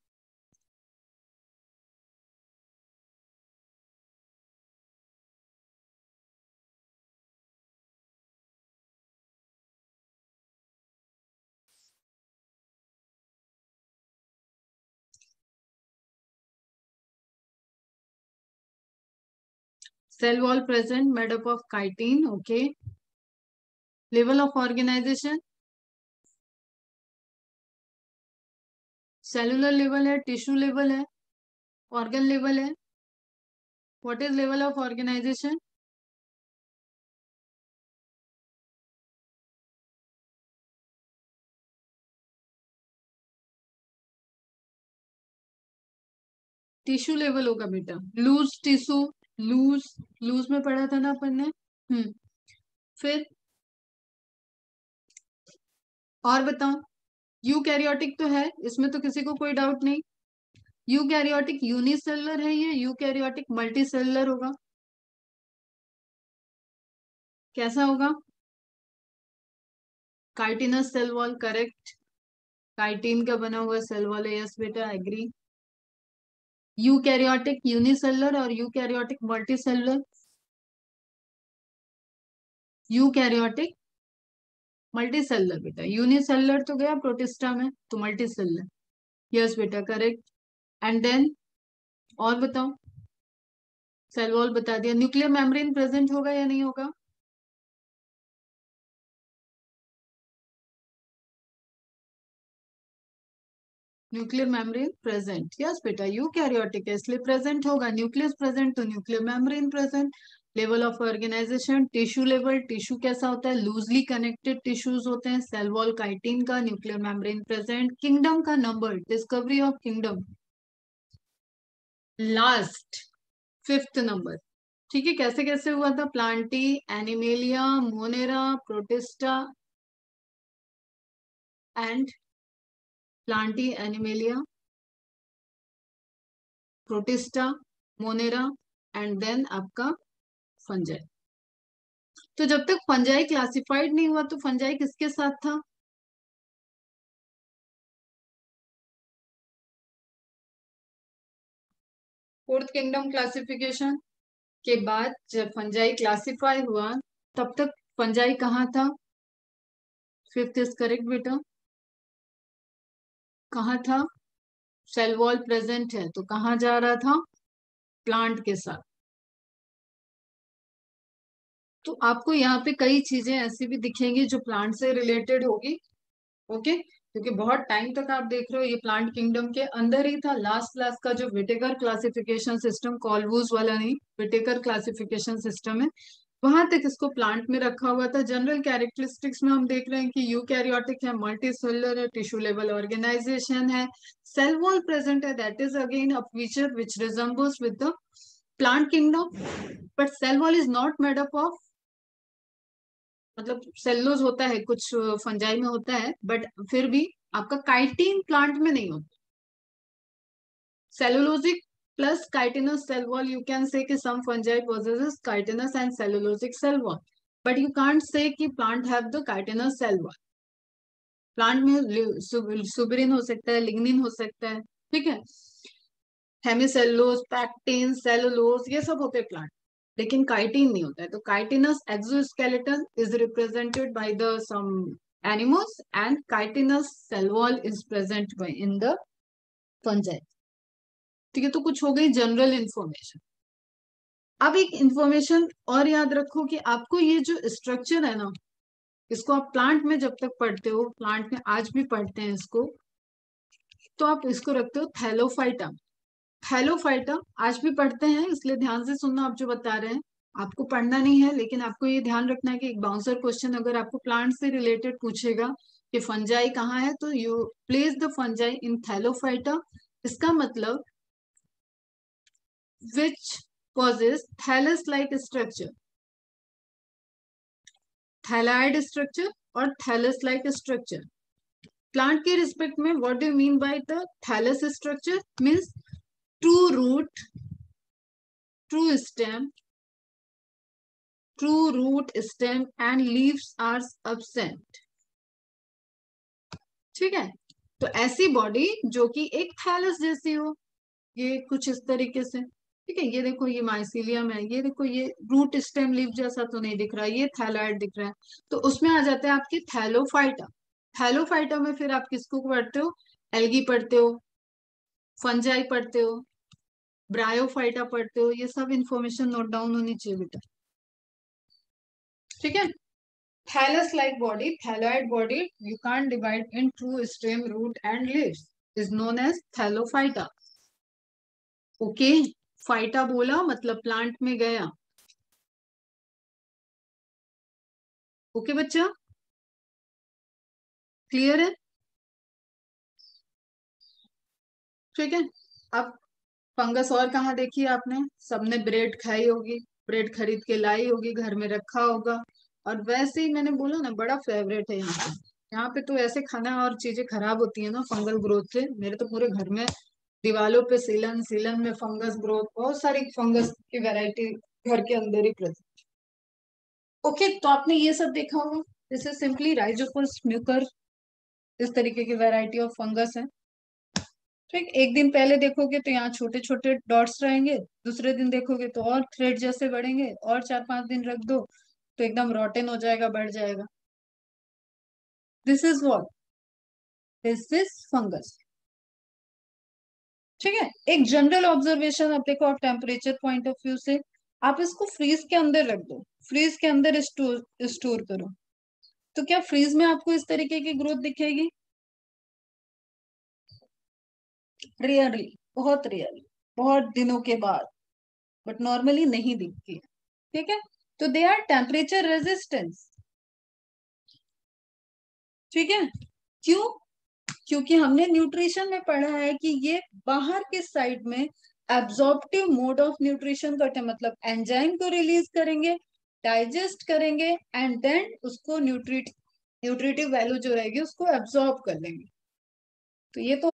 Cell wall present made up of chitin, okay. Level of organisation, cellular level है, टिश्यू लेवल है, ऑर्गन लेवल है? What is level of organisation? Tissue level होगा बेटा। लूज टिश्यू, लूज, लूज में पढ़ा था ना अपन ने। फिर और बताओ। यूकैरियोटिक तो है, इसमें तो किसी को कोई डाउट नहीं। यूकैरियोटिक यूनिसेलुलर है, ये यूकैरियोटिक मल्टीसेलुलर होगा। कैसा होगा? Chitinous cell wall, correct. Chitin का बना हुआ सेल वॉल है, यस बेटा, एग्री। यूकैरियोटिक यूनिसेलुलर और यूकैरियोटिक मल्टीसेलुलर। यूकैरियोटिक मल्टीसेलुलर बेटा, यूनिसेलुलर तो गया प्रोटिस्टा में, तो मल्टीसेलुलर, यस बेटा, करेक्ट। एंड देन और बताओ। सेल वॉल बता दिया। न्यूक्लियर मेम्ब्रेन प्रेजेंट होगा या नहीं होगा? न्यूक्लियर मेम्ब्रेन प्रेजेंट, यस बेटा, यूकैरियोटिक है इसलिए प्रेजेंट होगा। न्यूक्लियस प्रेजेंट तो nuclear membrane present. Level of organisation, tissue level, tissue कैसा होता है? लूजली कनेक्टेड टिश्यूज होते हैं। सेल वॉल काइटिन का, न्यूक्लियर मेम्ब्रेन प्रेजेंट। किंगडम का number, discovery of kingdom, last, fifth number. ठीक है, कैसे कैसे हुआ था? Plantae, Animalia, Monera, Protista and Plantae, Animalia, Protista, Monera and then आपका फंजाई। तो जब तक फंजाई क्लासिफाइड नहीं हुआ तो फंजाई किसके साथ था? फोर्थ किंगडम क्लासिफिकेशन के बाद जब फंजाई क्लासिफाई हुआ, तब तक फंजाई कहाँ था? फिफ्थ इज करेक्ट बेटा। कहाँ था? सेल वॉल प्रेजेंट है तो कहाँ जा रहा था? प्लांट के साथ। तो आपको यहाँ पे कई चीजें ऐसी भी दिखेंगी जो प्लांट से रिलेटेड होगी। ओके, क्योंकि बहुत टाइम तक आप देख रहे हो ये प्लांट किंगडम के अंदर ही था। लास्ट क्लास का जो विटेकर क्लासिफिकेशन सिस्टम, कॉल्वूज वाला नहीं, विटेकर क्लासिफिकेशन सिस्टम है, वहां तक इसको प्लांट में रखा हुआ था। जनरल कैरेक्टरिस्टिक्स में हम देख रहे हैं कि यूकैरियोटिक है, मल्टी सेलुलर है, टिश्यू लेवल ऑर्गेनाइजेशन है, सेल वॉल प्रेजेंट है, that is again a feature which resembles with the plant kingdom. But cell wall is not made up of, मतलब सेल्यूलोज होता है कुछ फंजाई में होता है, बट फिर भी आपका काइटिन प्लांट में नहीं होता। Cellulosic plus chitinous cell wall, you can say कि some fungi possesses chitinous and cellulosic cell wall, but you can't say कि plant have the chitinous cell wall। Plant में सुबरिन हो सकता है, लिग्निन हो सकता है, ठीक है, हेमिसेलुलोज, पैक्टिन, सेलुलोज, ये सब होते हैं प्लांट, लेकिन काइटिन नहीं होता है। तो chitinous exoskeleton is represented by the some animals and chitinous cell wall is present in the fungi. ठीक है, तो कुछ हो गई जनरल इंफॉर्मेशन। अब एक इंफॉर्मेशन और याद रखो कि आपको ये जो स्ट्रक्चर है ना, इसको आप प्लांट में जब तक पढ़ते हो, प्लांट में आज भी पढ़ते हैं इसको, तो आप इसको रखते हो थैलोफाइटा। थैलोफाइटा आज भी पढ़ते हैं, इसलिए ध्यान से सुनना आप जो बता रहे हैं। आपको पढ़ना नहीं है, लेकिन आपको ये ध्यान रखना है कि एक बाउंसर क्वेश्चन अगर आपको प्लांट से रिलेटेड पूछेगा कि फंजाई कहाँ है, तो you place the fungi in Thallophyta. इसका मतलब which causes thallus like structure, thalloid structure और थैलस लाइक स्ट्रक्चर। प्लांट के रिस्पेक्ट में what do you mean by the thallus structure? Means true root, true stem, true root stem and leaves are absent. ठीक है, तो ऐसी body जो कि एक थैलस जैसी हो, ये कुछ इस तरीके से। ठीक है, ये देखो ये माइसीलियम है, ये देखो ये रूट स्टेम लीफ जैसा तो नहीं दिख रहा, ये थैलाइड दिख रहा है, तो उसमें आ जाते हैं आपके थैलोफाइटा। थैलोफाइटा में फिर आप किसको पढ़ते हो? एल्गी पढ़ते हो, फंजाई पढ़ते हो, ब्रायोफाइटा पढ़ते हो। ये सब इंफॉर्मेशन नोट डाउन होनी चाहिए बेटा। ठीक है, thallus like body, thalloid body, you can't divide in true stem, root and leaves, is known as Thallophyta. Okay, phyta बोला मतलब प्लांट में गया। ओके बच्चा, क्लियर है? ठीक है, अब फंगस और कहाँ देखी है आपने? सबने ब्रेड खाई होगी, ब्रेड खरीद के लाई होगी, घर में रखा होगा, और वैसे ही मैंने बोला ना बड़ा फेवरेट है यहाँ पे। यहाँ पे तो ऐसे खाना और चीजें खराब होती है ना फंगल ग्रोथ से। मेरे तो पूरे घर में दीवालों पे सीलन, सीलन में फंगस ग्रोथ, बहुत सारी फंगस की वैरायटी घर के अंदर ही प्रेजेंट। ओके, तो आपने ये सब देखा होगा। दिस इज सिंपली राइजोफोर्स म्यूकर, इस तरीके की वैरायटी ऑफ फंगस है। ठीक, एक दिन पहले देखोगे तो यहाँ छोटे छोटे डॉट्स रहेंगे, दूसरे दिन देखोगे तो और थ्रेड जैसे बढ़ेंगे, और 4-5 दिन रख दो तो एकदम रॉटन हो जाएगा, बढ़ जाएगा। This is what, this is fungus. ठीक है, एक जनरल ऑब्जर्वेशन आप देखो, आप टेम्परेचर पॉइंट ऑफ व्यू से आप इसको फ्रीज के अंदर रख दो, फ्रीज के अंदर स्टोर करो, तो क्या फ्रीज में आपको इस तरीके की ग्रोथ दिखेगी? रेयरली, बहुत रेयरली, बहुत दिनों के बाद, बट नॉर्मली नहीं दिखती है। ठीक है, तो दे आर टेम्परेचर रेजिस्टेंस। ठीक है, क्यों? क्योंकि हमने न्यूट्रिशन में पढ़ा है कि ये बाहर के साइड में एब्जॉर्प्टिव मोड ऑफ न्यूट्रिशन करते हैं, मतलब एंजाइम को रिलीज करेंगे, डाइजेस्ट करेंगे, एंड देन उसको न्यूट्रिटिव वैल्यू जो रहेगी उसको एब्जॉर्ब कर लेंगे। तो ये तो